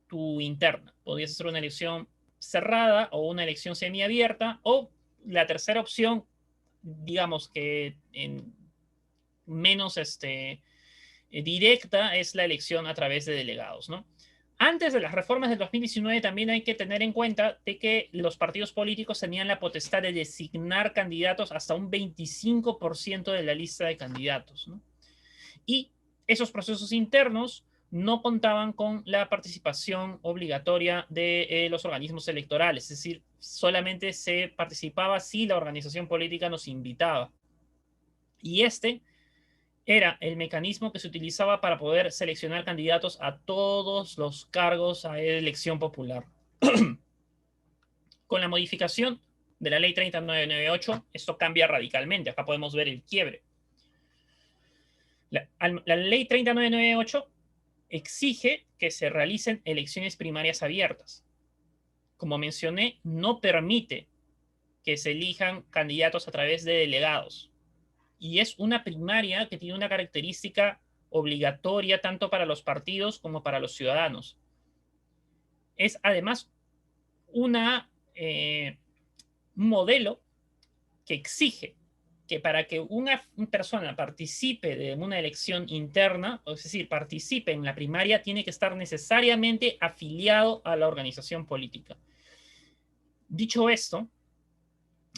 tu interna. Podías hacer una elección cerrada o una elección semiabierta, o la tercera opción, digamos que menos directa, es la elección a través de delegados, ¿no? Antes de las reformas del 2019 también hay que tener en cuenta de que los partidos políticos tenían la potestad de designar candidatos hasta un 25% de la lista de candidatos, ¿no? Y esos procesos internos no contaban con la participación obligatoria de los organismos electorales, es decir, solamente se participaba si la organización política nos invitaba. Y este era el mecanismo que se utilizaba para poder seleccionar candidatos a todos los cargos a elección popular. Con la modificación de la ley 3998, esto cambia radicalmente. Acá podemos ver el quiebre. La ley 3998 exige que se realicen elecciones primarias abiertas. Como mencioné, no permite que se elijan candidatos a través de delegados. Y es una primaria que tiene una característica obligatoria tanto para los partidos como para los ciudadanos. Es además un modelo que exige que para que una persona participe de una elección interna, es decir, participe en la primaria, tiene que estar necesariamente afiliado a la organización política. Dicho esto,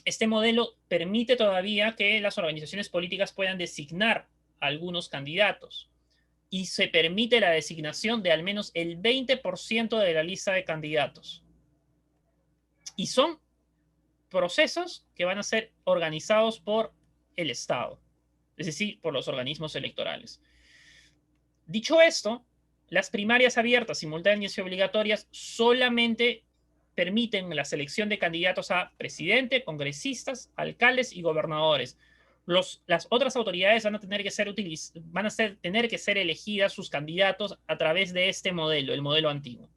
este modelo permite todavía que las organizaciones políticas puedan designar algunos candidatos y se permite la designación de al menos el 20% de la lista de candidatos. Y son procesos que van a ser organizados por el Estado, es decir, por los organismos electorales. Dicho esto, las primarias abiertas, simultáneas y obligatorias solamente permiten la selección de candidatos a presidente, congresistas, alcaldes y gobernadores. Las otras autoridades van a tener que ser elegidas sus candidatos a través de este modelo, el modelo antiguo.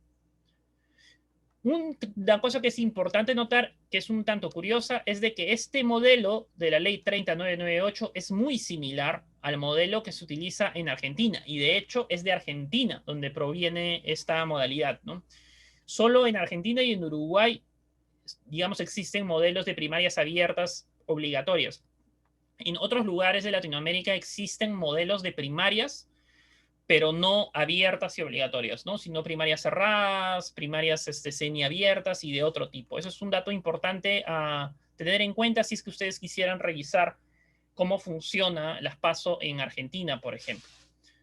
Una cosa que es importante notar, que es un tanto curiosa, es de que este modelo de la ley 3998 es muy similar al modelo que se utiliza en Argentina, y de hecho es de Argentina donde proviene esta modalidad, ¿no? Solo en Argentina y en Uruguay, digamos, existen modelos de primarias abiertas obligatorias. En otros lugares de Latinoamérica existen modelos de primarias pero no abiertas y obligatorias, ¿no? Sino primarias cerradas, primarias semiabiertas y de otro tipo. Eso es un dato importante a tener en cuenta si es que ustedes quisieran revisar cómo funciona las PASO en Argentina, por ejemplo,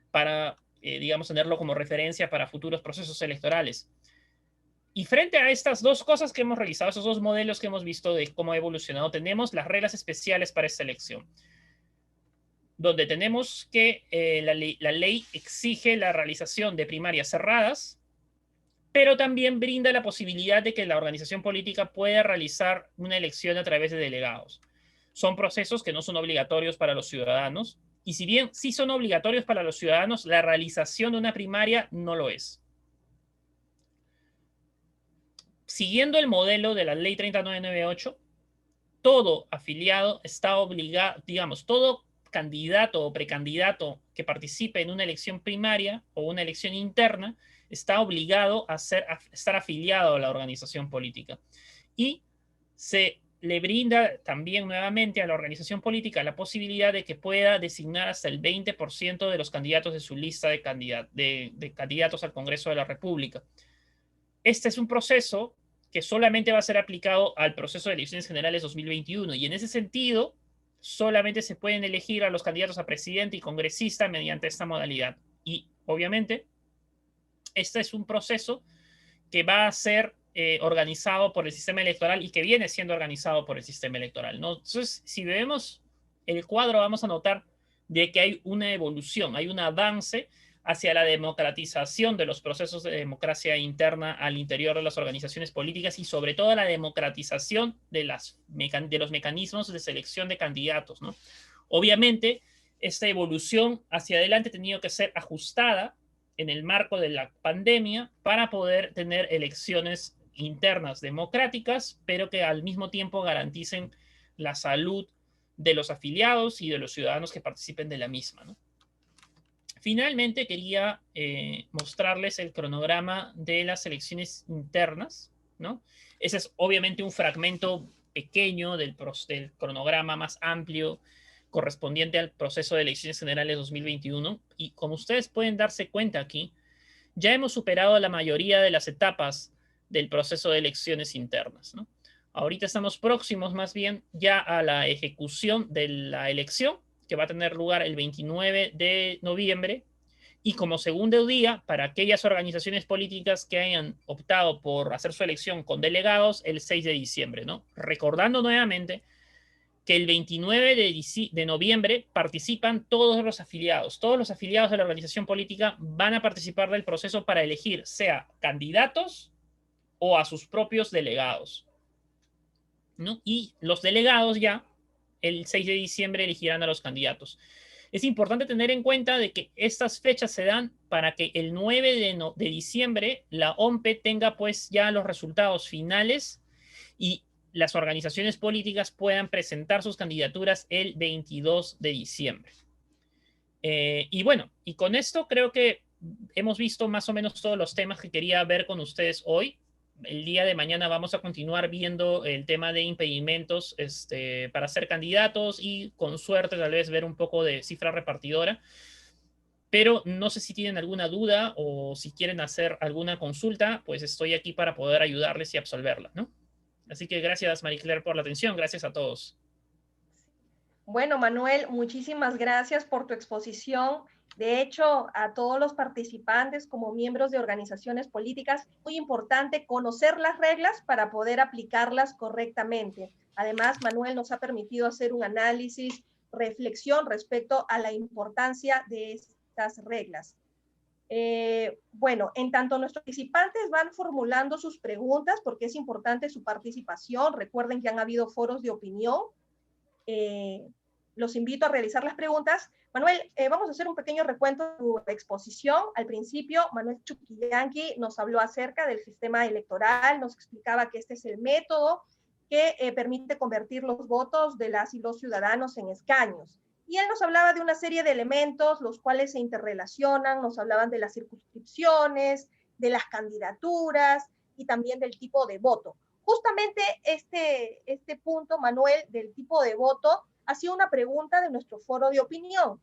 para, digamos, tenerlo como referencia para futuros procesos electorales. Y frente a estas dos cosas que hemos revisado, esos dos modelos que hemos visto de cómo ha evolucionado, tenemos las reglas especiales para esta elección, donde tenemos que la ley exige la realización de primarias cerradas, pero también brinda la posibilidad de que la organización política pueda realizar una elección a través de delegados. Son procesos que no son obligatorios para los ciudadanos, y si bien sí son obligatorios para los ciudadanos, la realización de una primaria no lo es. Siguiendo el modelo de la ley 3998, todo afiliado está obligado, digamos, todo candidato o precandidato que participe en una elección primaria o una elección interna está obligado a estar afiliado a la organización política. Y se le brinda también nuevamente a la organización política la posibilidad de que pueda designar hasta el 20% de los candidatos de su lista de candidatos al Congreso de la República. Este es un proceso que solamente va a ser aplicado al proceso de elecciones generales 2021, y en ese sentido solamente se pueden elegir a los candidatos a presidente y congresista mediante esta modalidad. Y obviamente este es un proceso que va a ser organizado por el sistema electoral y que viene siendo organizado por el sistema electoral, ¿no? Entonces, si vemos el cuadro, vamos a notar de que hay una evolución, hay un avance hacia la democratización de los procesos de democracia interna al interior de las organizaciones políticas, y sobre todo la democratización de los mecanismos de selección de candidatos, ¿no? Obviamente, esta evolución hacia adelante ha tenido que ser ajustada en el marco de la pandemia para poder tener elecciones internas democráticas, pero que al mismo tiempo garanticen la salud de los afiliados y de los ciudadanos que participen de la misma, ¿no? Finalmente, quería mostrarles el cronograma de las elecciones internas, ¿no? Ese es obviamente un fragmento pequeño del cronograma más amplio correspondiente al proceso de elecciones generales 2021. Y como ustedes pueden darse cuenta aquí, ya hemos superado la mayoría de las etapas del proceso de elecciones internas, ¿no? Ahorita estamos próximos más bien ya a la ejecución de la elección, que va a tener lugar el 29 de noviembre, Y como segundo día, para aquellas organizaciones políticas que hayan optado por hacer su elección con delegados, el 6 de diciembre, ¿no? Recordando nuevamente que el 29 de noviembre participan todos los afiliados. Todos los afiliados de la organización política van a participar del proceso para elegir, sea candidatos o a sus propios delegados, ¿no? Y los delegados ya, el 6 de diciembre, elegirán a los candidatos. Es importante tener en cuenta de que estas fechas se dan para que el 9 de diciembre la OMPE tenga pues ya los resultados finales y las organizaciones políticas puedan presentar sus candidaturas el 22 de diciembre. Y bueno, y con esto creo que hemos visto más o menos todos los temas que quería ver con ustedes hoy. El día de mañana vamos a continuar viendo el tema de impedimentos para ser candidatos y con suerte tal vez ver un poco de cifra repartidora. Pero no sé si tienen alguna duda o si quieren hacer alguna consulta, pues estoy aquí para poder ayudarles y absolverla, ¿no? Así que gracias, Marie Claire, por la atención. Gracias a todos. Bueno, Manuel, muchísimas gracias por tu exposición. De hecho, a todos los participantes como miembros de organizaciones políticas, muy importante conocer las reglas para poder aplicarlas correctamente. Además, Manuel nos ha permitido hacer un análisis, reflexión respecto a la importancia de estas reglas. Bueno, en tanto nuestros participantes van formulando sus preguntas, porque es importante su participación, recuerden que han habido foros de opinión, los invito a realizar las preguntas. Manuel, vamos a hacer un pequeño recuento de tu exposición. Al principio, Manuel Chuquillanqui nos habló acerca del sistema electoral, nos explicaba que este es el método que permite convertir los votos de las y los ciudadanos en escaños. Y él nos hablaba de una serie de elementos, los cuales se interrelacionan, nos hablaban de las circunscripciones, de las candidaturas y también del tipo de voto. Justamente este punto, Manuel, del tipo de voto, ha sido una pregunta de nuestro foro de opinión.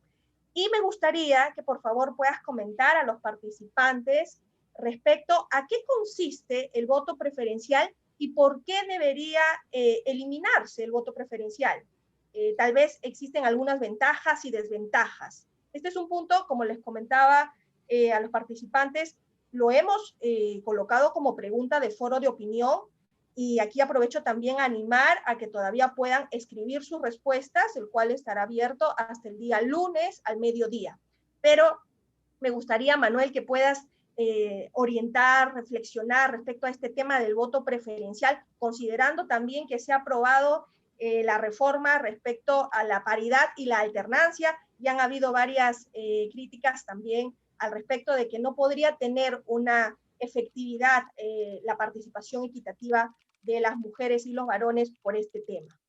Y me gustaría que por favor puedas comentar a los participantes respecto a qué consiste el voto preferencial y por qué debería eliminarse el voto preferencial. Tal vez existen algunas ventajas y desventajas. Este es un punto, como les comentaba a los participantes, lo hemos colocado como pregunta de foro de opinión. Y aquí aprovecho también a animar a que todavía puedan escribir sus respuestas, el cual estará abierto hasta el día lunes al mediodía. Pero me gustaría, Manuel, que puedas orientar, reflexionar respecto a este tema del voto preferencial, considerando también que se ha aprobado la reforma respecto a la paridad y la alternancia, y han habido varias críticas también al respecto de que no podría tener una efectividad la participación equitativa de las mujeres y los varones por este tema.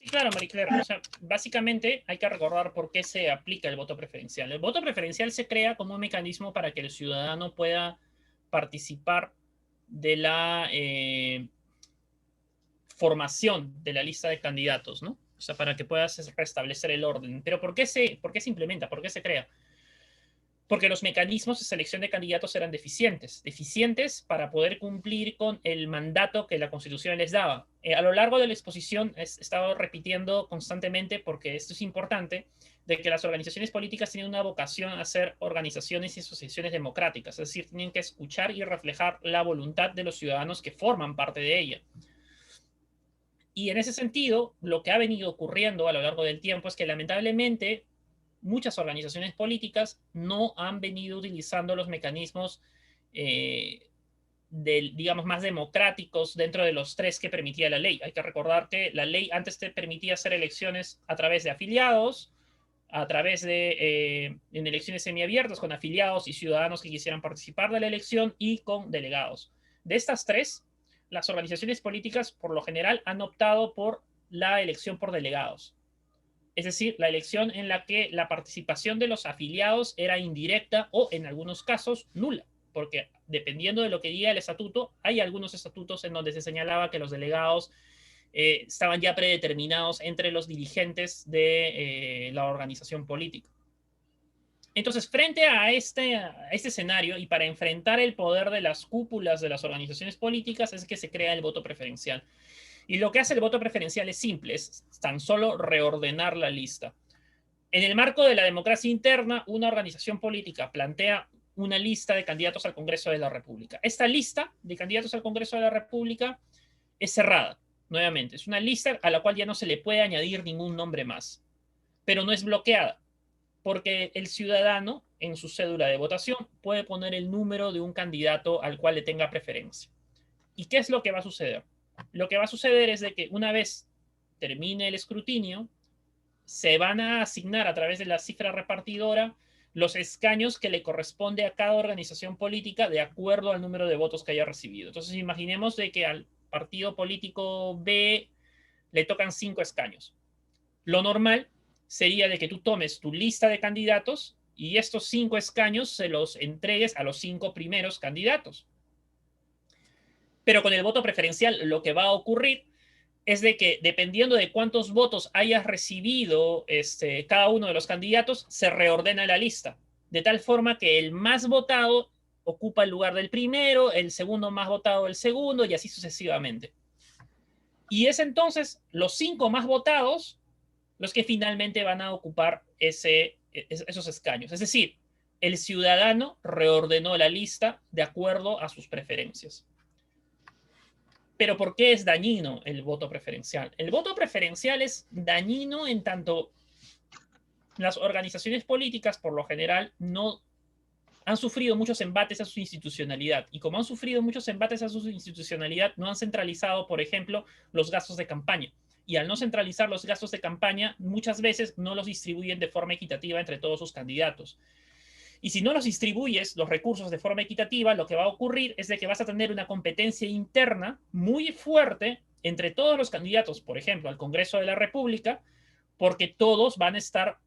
Sí, claro, Marie Claire. O sea, básicamente hay que recordar por qué se aplica el voto preferencial. El voto preferencial se crea como un mecanismo para que el ciudadano pueda participar de la formación de la lista de candidatos, ¿no? O sea, para que puedas restablecer el orden. Pero ¿por qué se implementa? ¿Por qué se crea? Porque los mecanismos de selección de candidatos eran deficientes para poder cumplir con el mandato que la Constitución les daba. A lo largo de la exposición he estado repitiendo constantemente, porque esto es importante, de que las organizaciones políticas tienen una vocación a ser organizaciones y asociaciones democráticas, es decir, tienen que escuchar y reflejar la voluntad de los ciudadanos que forman parte de ella. Y en ese sentido, lo que ha venido ocurriendo a lo largo del tiempo es que lamentablemente muchas organizaciones políticas no han venido utilizando los mecanismos digamos, más democráticos dentro de los tres que permitía la ley. Hay que recordar que la ley antes te permitía hacer elecciones a través de afiliados, a través de en elecciones semiabiertas con afiliados y ciudadanos que quisieran participar de la elección y con delegados. De estas tres, las organizaciones políticas por lo general han optado por la elección por delegados. Es decir, la elección en la que la participación de los afiliados era indirecta o en algunos casos nula, porque dependiendo de lo que diga el estatuto, hay algunos estatutos en donde se señalaba que los delegados estaban ya predeterminados entre los dirigentes de la organización política. Entonces, frente a este escenario y para enfrentar el poder de las cúpulas de las organizaciones políticas es que se crea el voto preferencial. Y lo que hace el voto preferencial es simple, es tan solo reordenar la lista. En el marco de la democracia interna, una organización política plantea una lista de candidatos al Congreso de la República. Esta lista de candidatos al Congreso de la República es cerrada, nuevamente. Es una lista a la cual ya no se le puede añadir ningún nombre más, pero no es bloqueada, porque el ciudadano en su cédula de votación puede poner el número de un candidato al cual le tenga preferencia. ¿Y qué es lo que va a suceder? Lo que va a suceder es de que una vez termine el escrutinio, se van a asignar a través de la cifra repartidora los escaños que le corresponde a cada organización política de acuerdo al número de votos que haya recibido. Entonces, imaginemos de que al partido político B le tocan 5 escaños. Lo normal sería de que tú tomes tu lista de candidatos y estos 5 escaños se los entregues a los 5 primeros candidatos. Pero con el voto preferencial lo que va a ocurrir es de que dependiendo de cuántos votos hayas recibido cada uno de los candidatos, se reordena la lista, de tal forma que el más votado ocupa el lugar del primero, el segundo más votado el segundo, y así sucesivamente. Y es entonces los 5 más votados los que finalmente van a ocupar esos escaños. Es decir, el ciudadano reordenó la lista de acuerdo a sus preferencias. Pero ¿por qué es dañino el voto preferencial? El voto preferencial es dañino en tanto las organizaciones políticas, por lo general, no han sufrido muchos embates a su institucionalidad. Y como han sufrido muchos embates a su institucionalidad, no han centralizado, por ejemplo, los gastos de campaña. Y al no centralizar los gastos de campaña, muchas veces no los distribuyen de forma equitativa entre todos sus candidatos. Y si no los distribuyes los recursos de forma equitativa, lo que va a ocurrir es de que vas a tener una competencia interna muy fuerte entre todos los candidatos, por ejemplo, al Congreso de la República, porque todos van a estar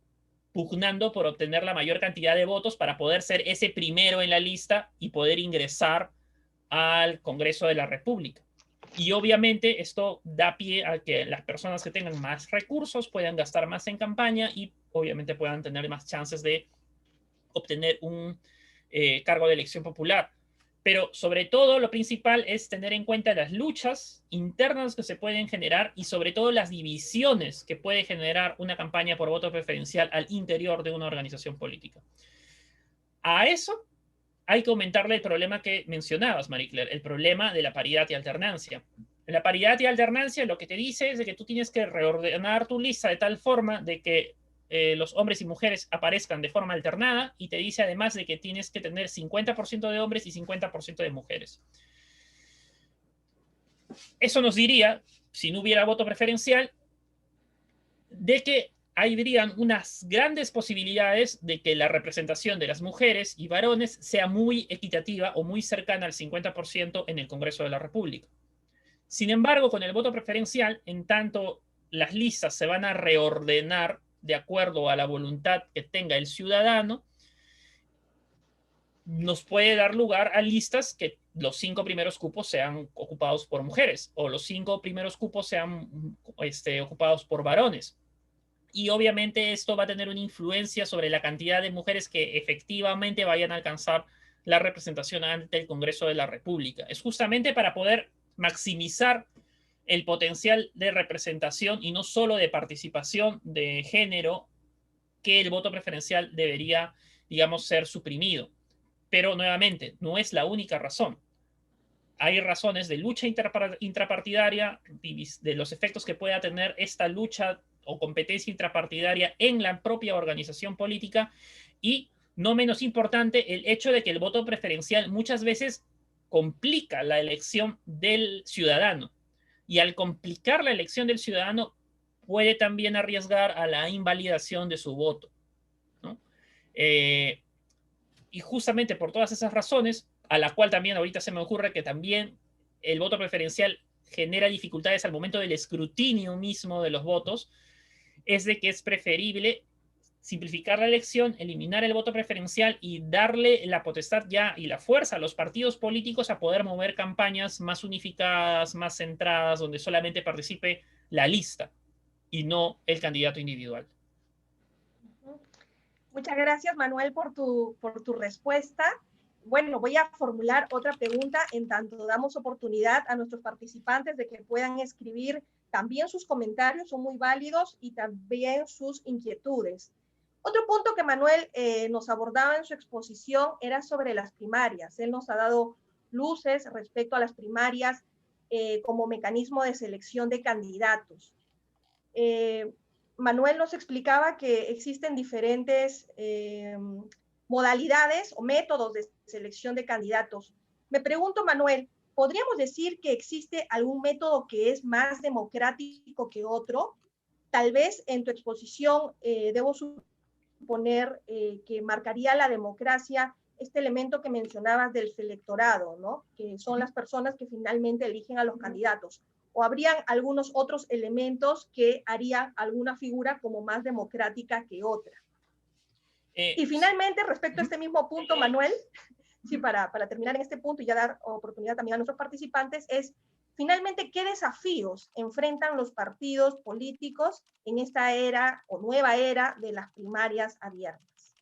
pugnando por obtener la mayor cantidad de votos para poder ser ese primero en la lista y poder ingresar al Congreso de la República. Y obviamente esto da pie a que las personas que tengan más recursos puedan gastar más en campaña y obviamente puedan tener más chances de obtener un cargo de elección popular. Pero sobre todo lo principal es tener en cuenta las luchas internas que se pueden generar y sobre todo las divisiones que puede generar una campaña por voto preferencial al interior de una organización política. A eso hay que aumentarle el problema que mencionabas, Marie Claire, el problema de la paridad y alternancia. La paridad y alternancia lo que te dice es de que tú tienes que reordenar tu lista de tal forma de que los hombres y mujeres aparezcan de forma alternada y te dice además de que tienes que tener 50% de hombres y 50% de mujeres. Eso nos diría, si no hubiera voto preferencial, de que habrían unas grandes posibilidades de que la representación de las mujeres y varones sea muy equitativa o muy cercana al 50% en el Congreso de la República. Sin embargo, con el voto preferencial, en tanto las listas se van a reordenar de acuerdo a la voluntad que tenga el ciudadano, nos puede dar lugar a listas que los 5 primeros cupos sean ocupados por mujeres o los 5 primeros cupos sean ocupados por varones. Y obviamente esto va a tener una influencia sobre la cantidad de mujeres que efectivamente vayan a alcanzar la representación ante el Congreso de la República. Es justamente para poder maximizar el potencial de representación y no solo de participación de género que el voto preferencial debería, digamos, ser suprimido. Pero nuevamente, no es la única razón. Hay razones de lucha intrapartidaria, de los efectos que pueda tener esta lucha o competencia intrapartidaria en la propia organización política y, no menos importante, el hecho de que el voto preferencial muchas veces complica la elección del ciudadano y al complicar la elección del ciudadano puede también arriesgar a la invalidación de su voto, ¿no? Y justamente por todas esas razones, a la cual también ahorita se me ocurre que también el voto preferencial genera dificultades al momento del escrutinio mismo de los votos, es de que es preferible simplificar la elección, eliminar el voto preferencial y darle la potestad ya y la fuerza a los partidos políticos a poder mover campañas más unificadas, más centradas, donde solamente participe la lista y no el candidato individual. Muchas gracias, Manuel, por tu respuesta. Bueno, voy a formular otra pregunta en tanto damos oportunidad a nuestros participantes de que puedan escribir también sus comentarios, son muy válidos, y también sus inquietudes. Otro punto que Manuel nos abordaba en su exposición era sobre las primarias. Él nos ha dado luces respecto a las primarias como mecanismo de selección de candidatos. Manuel nos explicaba que existen diferentes modalidades o métodos de selección de candidatos. Me pregunto, Manuel, ¿podríamos decir que existe algún método que es más democrático que otro? Tal vez en tu exposición debo suponer que marcaría la democracia este elemento que mencionabas del selectorado, ¿no? Que son las personas que finalmente eligen a los candidatos. ¿O habrían algunos otros elementos que harían alguna figura como más democrática que otra? Y finalmente, respecto a este mismo punto, Manuel, sí, para terminar en este punto y ya dar oportunidad también a nuestros participantes, es finalmente qué desafíos enfrentan los partidos políticos en esta era o nueva era de las primarias abiertas.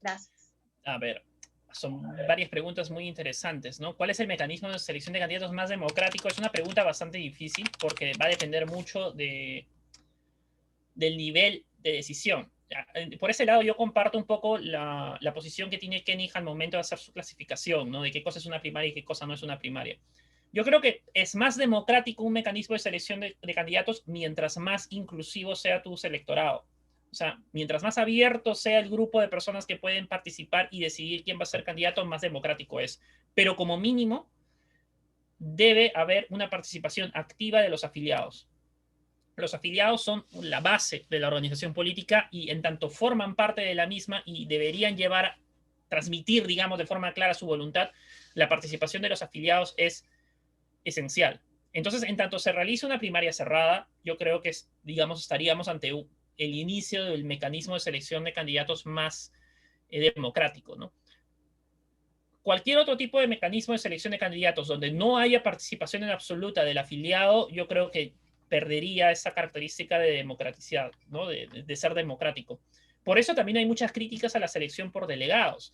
Gracias. A ver, son varias preguntas muy interesantes, ¿no? ¿Cuál es el mecanismo de selección de candidatos más democrático? Es una pregunta bastante difícil porque va a depender mucho del nivel de decisión. Por ese lado, yo comparto un poco la posición que tiene Koenig al momento de hacer su clasificación, ¿no? De qué cosa es una primaria y qué cosa no es una primaria. Yo creo que es más democrático un mecanismo de selección de candidatos mientras más inclusivo sea tu electorado. O sea, mientras más abierto sea el grupo de personas que pueden participar y decidir quién va a ser candidato, más democrático es. Pero como mínimo, debe haber una participación activa de los afiliados. Los afiliados son la base de la organización política y en tanto forman parte de la misma y deberían transmitir, digamos, de forma clara su voluntad, la participación de los afiliados es esencial. Entonces, en tanto se realiza una primaria cerrada, yo creo que, digamos, estaríamos ante el inicio del mecanismo de selección de candidatos más democrático, ¿no? Cualquier otro tipo de mecanismo de selección de candidatos donde no haya participación en absoluta del afiliado, yo creo que perdería esa característica de democraticidad, ¿no? de ser democrático. Por eso también hay muchas críticas a la selección por delegados.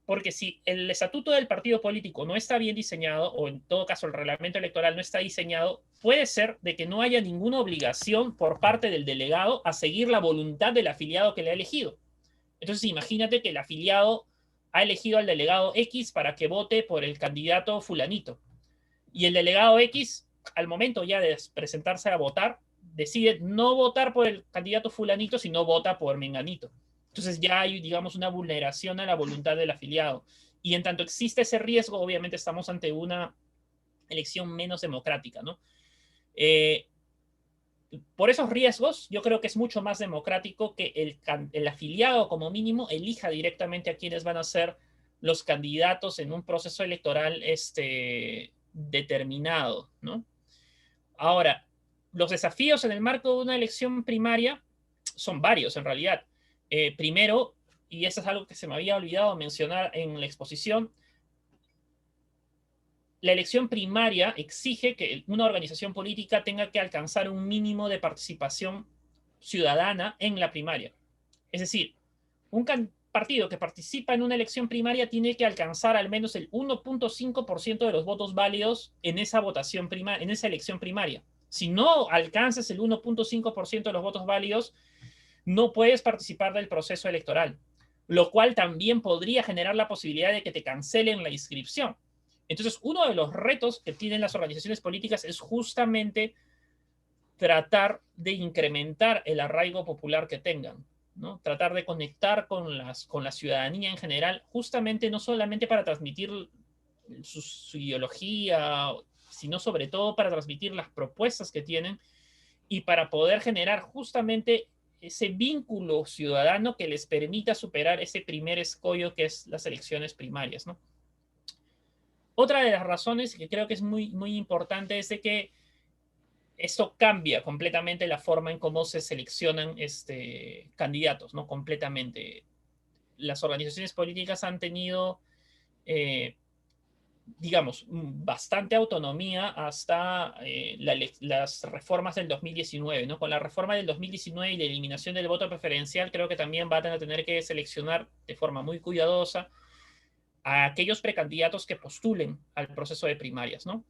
Porque si el estatuto del partido político no está bien diseñado, o en todo caso el reglamento electoral no está diseñado, puede ser de que no haya ninguna obligación por parte del delegado a seguir la voluntad del afiliado que le ha elegido. Entonces imagínate que el afiliado ha elegido al delegado X para que vote por el candidato fulanito. Y el delegado X, al momento ya de presentarse a votar, decide no votar por el candidato fulanito, sino vota por menganito. Entonces ya hay, digamos, una vulneración a la voluntad del afiliado. Y en tanto existe ese riesgo, obviamente estamos ante una elección menos democrática, ¿no? Por esos riesgos, yo creo que es mucho más democrático que el afiliado, como mínimo, elija directamente a quienes van a ser los candidatos en un proceso electoral determinado, ¿no? Ahora, los desafíos en el marco de una elección primaria son varios, en realidad. Primero, y eso es algo que se me había olvidado mencionar en la exposición, la elección primaria exige que una organización política tenga que alcanzar un mínimo de participación ciudadana en la primaria. Es decir, un partido que participa en una elección primaria tiene que alcanzar al menos el 1.5% de los votos válidos en esa votación primaria, en esa elección primaria. Si no alcanzas el 1.5% de los votos válidos, no puedes participar del proceso electoral, lo cual también podría generar la posibilidad de que te cancelen la inscripción. Entonces, uno de los retos que tienen las organizaciones políticas es justamente tratar de incrementar el arraigo popular que tengan, ¿no? Tratar de conectar con la ciudadanía en general, justamente no solamente para transmitir su ideología, sino sobre todo para transmitir las propuestas que tienen y para poder generar justamente ese vínculo ciudadano que les permita superar ese primer escollo que es las elecciones primarias, ¿no? Otra de las razones que creo que es muy, muy importante es de que esto cambia completamente la forma en cómo se seleccionan candidatos, ¿no? Completamente. Las organizaciones políticas han tenido, digamos, bastante autonomía hasta las reformas del 2019, ¿no? Con la reforma del 2019 y la eliminación del voto preferencial, creo que también van a tener que seleccionar de forma muy cuidadosa a aquellos precandidatos que postulen al proceso de primarias, ¿no?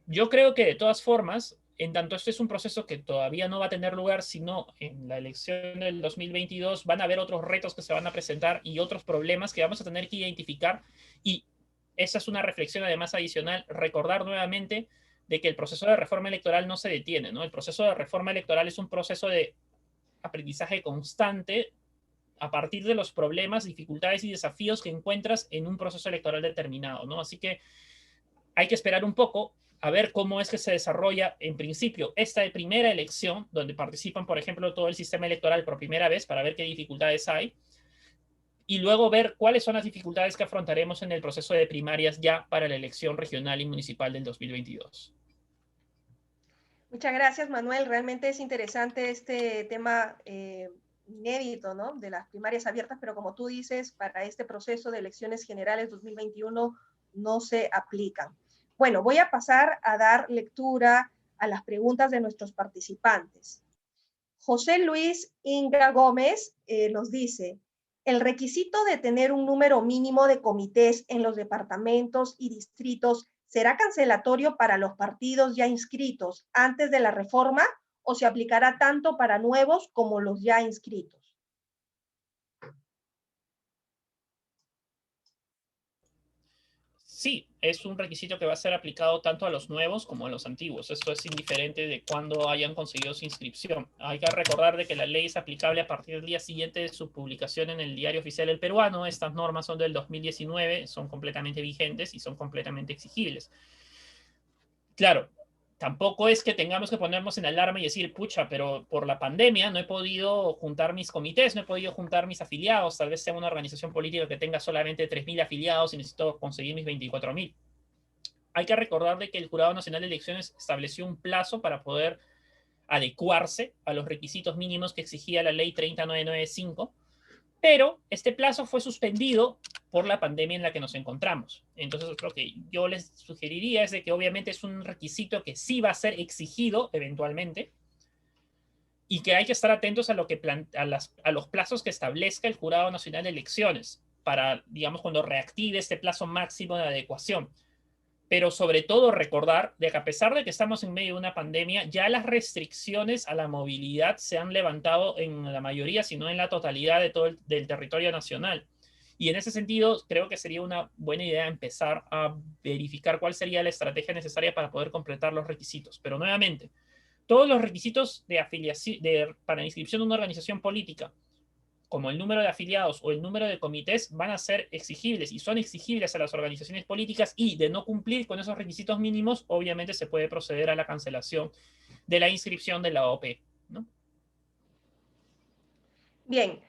Yo creo que de todas formas, en tanto este es un proceso que todavía no va a tener lugar, sino en la elección del 2022 van a haber otros retos que se van a presentar y otros problemas que vamos a tener que identificar. Y esa es una reflexión además adicional, recordar nuevamente de que el proceso de reforma electoral no se detiene, ¿no? El proceso de reforma electoral es un proceso de aprendizaje constante a partir de los problemas, dificultades y desafíos que encuentras en un proceso electoral determinado, ¿no? Así que hay que esperar un poco a ver cómo es que se desarrolla en principio esta primera elección, donde participan, por ejemplo, todo el sistema electoral por primera vez para ver qué dificultades hay, y luego ver cuáles son las dificultades que afrontaremos en el proceso de primarias ya para la elección regional y municipal del 2022. Muchas gracias, Manuel. Realmente es interesante este tema inédito, ¿no? De las primarias abiertas, pero como tú dices, para este proceso de elecciones generales 2021 no se aplican. Bueno, voy a pasar a dar lectura a las preguntas de nuestros participantes. José Luis Inga Gómez nos dice, el requisito de tener un número mínimo de comités en los departamentos y distritos será cancelatorio para los partidos ya inscritos antes de la reforma o se aplicará tanto para nuevos como los ya inscritos. Sí, es un requisito que va a ser aplicado tanto a los nuevos como a los antiguos. Esto es indiferente de cuándo hayan conseguido su inscripción. Hay que recordar de que la ley es aplicable a partir del día siguiente de su publicación en el Diario Oficial del Peruano. Estas normas son del 2019, son completamente vigentes y son completamente exigibles. Claro, tampoco es que tengamos que ponernos en alarma y decir, pucha, pero por la pandemia no he podido juntar mis comités, no he podido juntar mis afiliados, tal vez sea una organización política que tenga solamente 3.000 afiliados y necesito conseguir mis 24.000. Hay que recordar de que el Jurado Nacional de Elecciones estableció un plazo para poder adecuarse a los requisitos mínimos que exigía la ley 30995, pero este plazo fue suspendido por la pandemia en la que nos encontramos. Entonces, lo que yo les sugeriría es de que obviamente es un requisito que sí va a ser exigido eventualmente y que hay que estar atentos a, lo que a los plazos que establezca el Jurado Nacional de Elecciones para, digamos, cuando reactive este plazo máximo de adecuación. Pero sobre todo recordar de que a pesar de que estamos en medio de una pandemia, ya las restricciones a la movilidad se han levantado en la mayoría, si no en la totalidad de todo del territorio nacional. Y en ese sentido, creo que sería una buena idea empezar a verificar cuál sería la estrategia necesaria para poder completar los requisitos. Pero nuevamente, todos los requisitos de afiliación, para inscripción de una organización política, como el número de afiliados o el número de comités, van a ser exigibles y son exigibles a las organizaciones políticas, y de no cumplir con esos requisitos mínimos, obviamente se puede proceder a la cancelación de la inscripción de la OP, ¿no? Bien,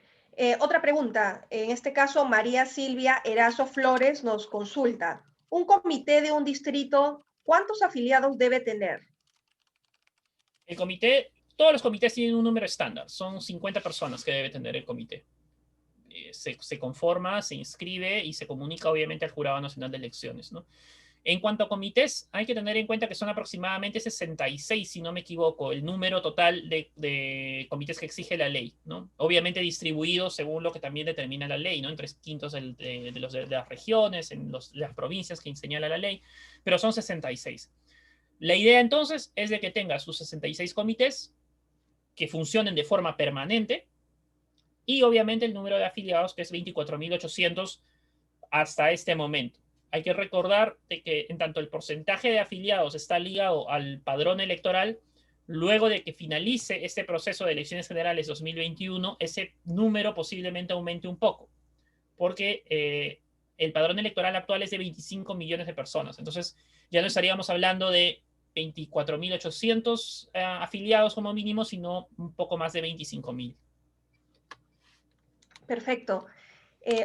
otra pregunta. En este caso, María Silvia Erazo Flores nos consulta. ¿Un comité de un distrito, cuántos afiliados debe tener? El comité, todos los comités tienen un número estándar, son 50 personas que debe tener el comité. Se conforma, se inscribe y se comunica obviamente al Jurado Nacional de Elecciones, ¿no? En cuanto a comités, hay que tener en cuenta que son aproximadamente 66, si no me equivoco, el número total de comités que exige la ley, ¿no? Obviamente distribuidos según lo que también determina la ley, ¿no? En 3/5 de las regiones, en las provincias que señala la ley, pero son 66. La idea entonces es de que tenga sus 66 comités que funcionen de forma permanente y obviamente el número de afiliados que es 24.800 hasta este momento. Hay que recordar de que en tanto el porcentaje de afiliados está ligado al padrón electoral, luego de que finalice este proceso de elecciones generales 2021, ese número posiblemente aumente un poco, porque el padrón electoral actual es de 25 millones de personas. Entonces, ya no estaríamos hablando de 24.800 afiliados como mínimo, sino un poco más de 25.000. Perfecto.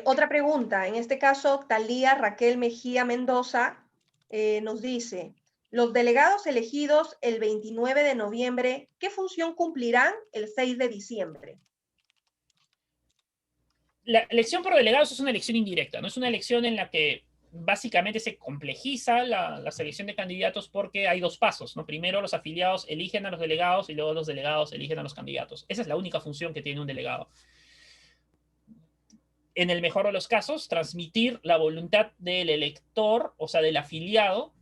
Otra pregunta, en este caso, Talía Raquel Mejía Mendoza nos dice, los delegados elegidos el 29 de noviembre, ¿qué función cumplirán el 6 de diciembre? La elección por delegados es una elección indirecta, no es una elección en la que básicamente se complejiza la selección de candidatos porque hay dos pasos, ¿no? Primero los afiliados eligen a los delegados y luego los delegados eligen a los candidatos. Esa es la única función que tiene un delegado. En el mejor de los casos, transmitir la voluntad del elector, o sea, del afiliado,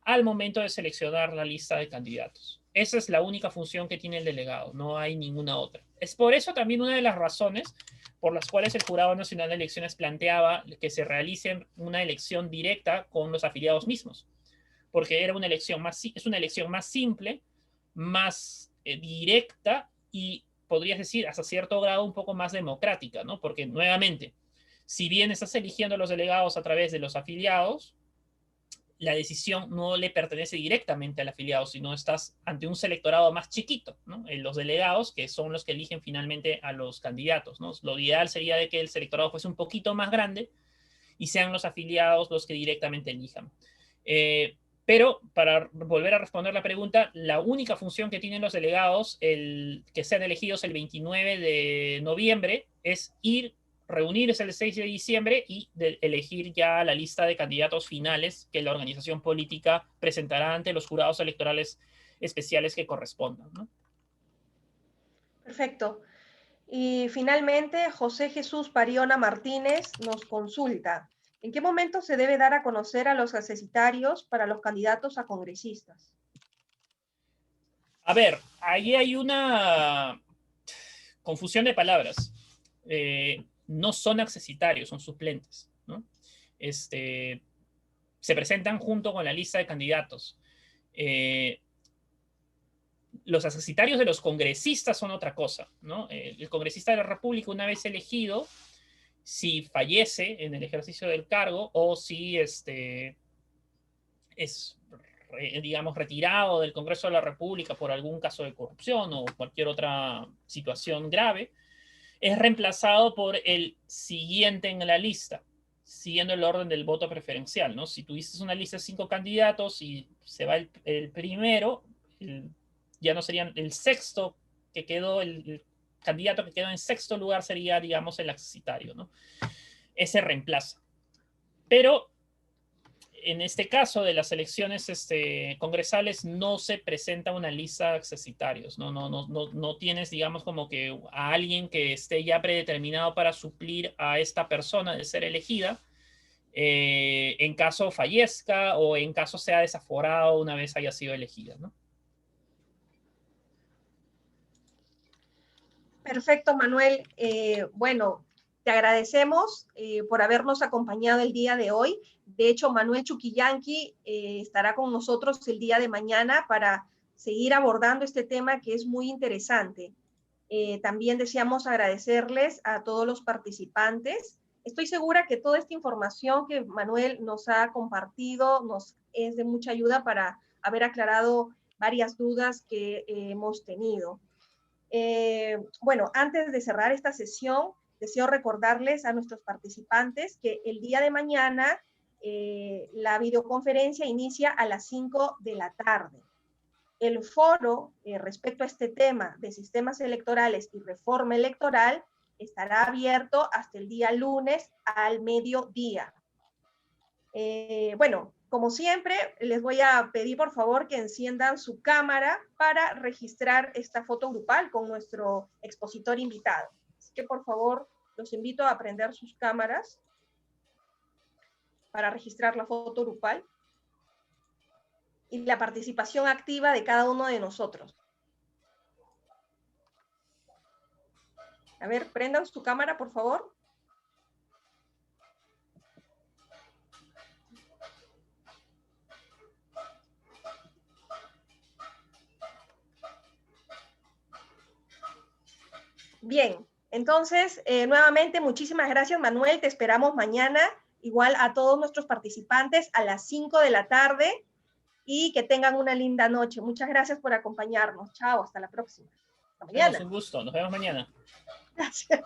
al momento de seleccionar la lista de candidatos. Esa es la única función que tiene el delegado, no hay ninguna otra. Es por eso también una de las razones por las cuales el Jurado Nacional de Elecciones planteaba que se realice una elección directa con los afiliados mismos, porque era una elección es una elección más simple, más directa y podrías decir hasta cierto grado un poco más democrática, ¿no? Porque nuevamente, si bien estás eligiendo a los delegados a través de los afiliados, la decisión no le pertenece directamente al afiliado, sino estás ante un selectorado más chiquito, ¿no? Los delegados, que son los que eligen finalmente a los candidatos, ¿no? Lo ideal sería de que el selectorado fuese un poquito más grande y sean los afiliados los que directamente elijan. Pero para volver a responder la pregunta, la única función que tienen los delegados, que sean elegidos el 29 de noviembre, es reunirse el 6 de diciembre y elegir ya la lista de candidatos finales que la organización política presentará ante los jurados electorales especiales que correspondan, ¿no? Perfecto. Y finalmente, José Jesús Pariona Martínez nos consulta: ¿en qué momento se debe dar a conocer a los accesitarios para los candidatos a congresistas? A ver, ahí hay una confusión de palabras. No son accesitarios, son suplentes, ¿no? Se presentan junto con la lista de candidatos. Los accesitarios de los congresistas son otra cosa, ¿no? El congresista de la República, una vez elegido, si fallece en el ejercicio del cargo o si es, digamos, retirado del Congreso de la República por algún caso de corrupción o cualquier otra situación grave, es reemplazado por el siguiente en la lista, siguiendo el orden del voto preferencial, ¿no? Si tuviste una lista de 5 candidatos y se va el primero, ya no serían el sexto que quedó, el candidato que quedó en sexto lugar sería, digamos, el accesitario, ¿no? Ese reemplaza. Pero en este caso de las elecciones congresales no se presenta una lista de accesitarios, no tienes, digamos, como que a alguien que esté ya predeterminado para suplir a esta persona de ser elegida, en caso fallezca o en caso sea desaforado una vez haya sido elegida, ¿no? Perfecto, Manuel. Bueno, te agradecemos por habernos acompañado el día de hoy. De hecho, Manuel Chuquillanqui estará con nosotros el día de mañana para seguir abordando este tema que es muy interesante. También deseamos agradecerles a todos los participantes. Estoy segura que toda esta información que Manuel nos ha compartido nos es de mucha ayuda para haber aclarado varias dudas que hemos tenido. Bueno, antes de cerrar esta sesión, deseo recordarles a nuestros participantes que el día de mañana la videoconferencia inicia a las 5 de la tarde. El foro respecto a este tema de sistemas electorales y reforma electoral estará abierto hasta el día lunes al mediodía. Bueno, como siempre, les voy a pedir por favor que enciendan su cámara para registrar esta foto grupal con nuestro expositor invitado. Así que por favor, los invito a prender sus cámaras para registrar la foto grupal y la participación activa de cada uno de nosotros. A ver, prendan su cámara, por favor. Bien, entonces, nuevamente, muchísimas gracias, Manuel. Te esperamos mañana, igual a todos nuestros participantes, a las 5 de la tarde, y que tengan una linda noche. Muchas gracias por acompañarnos. Chao, hasta la próxima. Hasta mañana. Un gusto, nos vemos mañana. Gracias.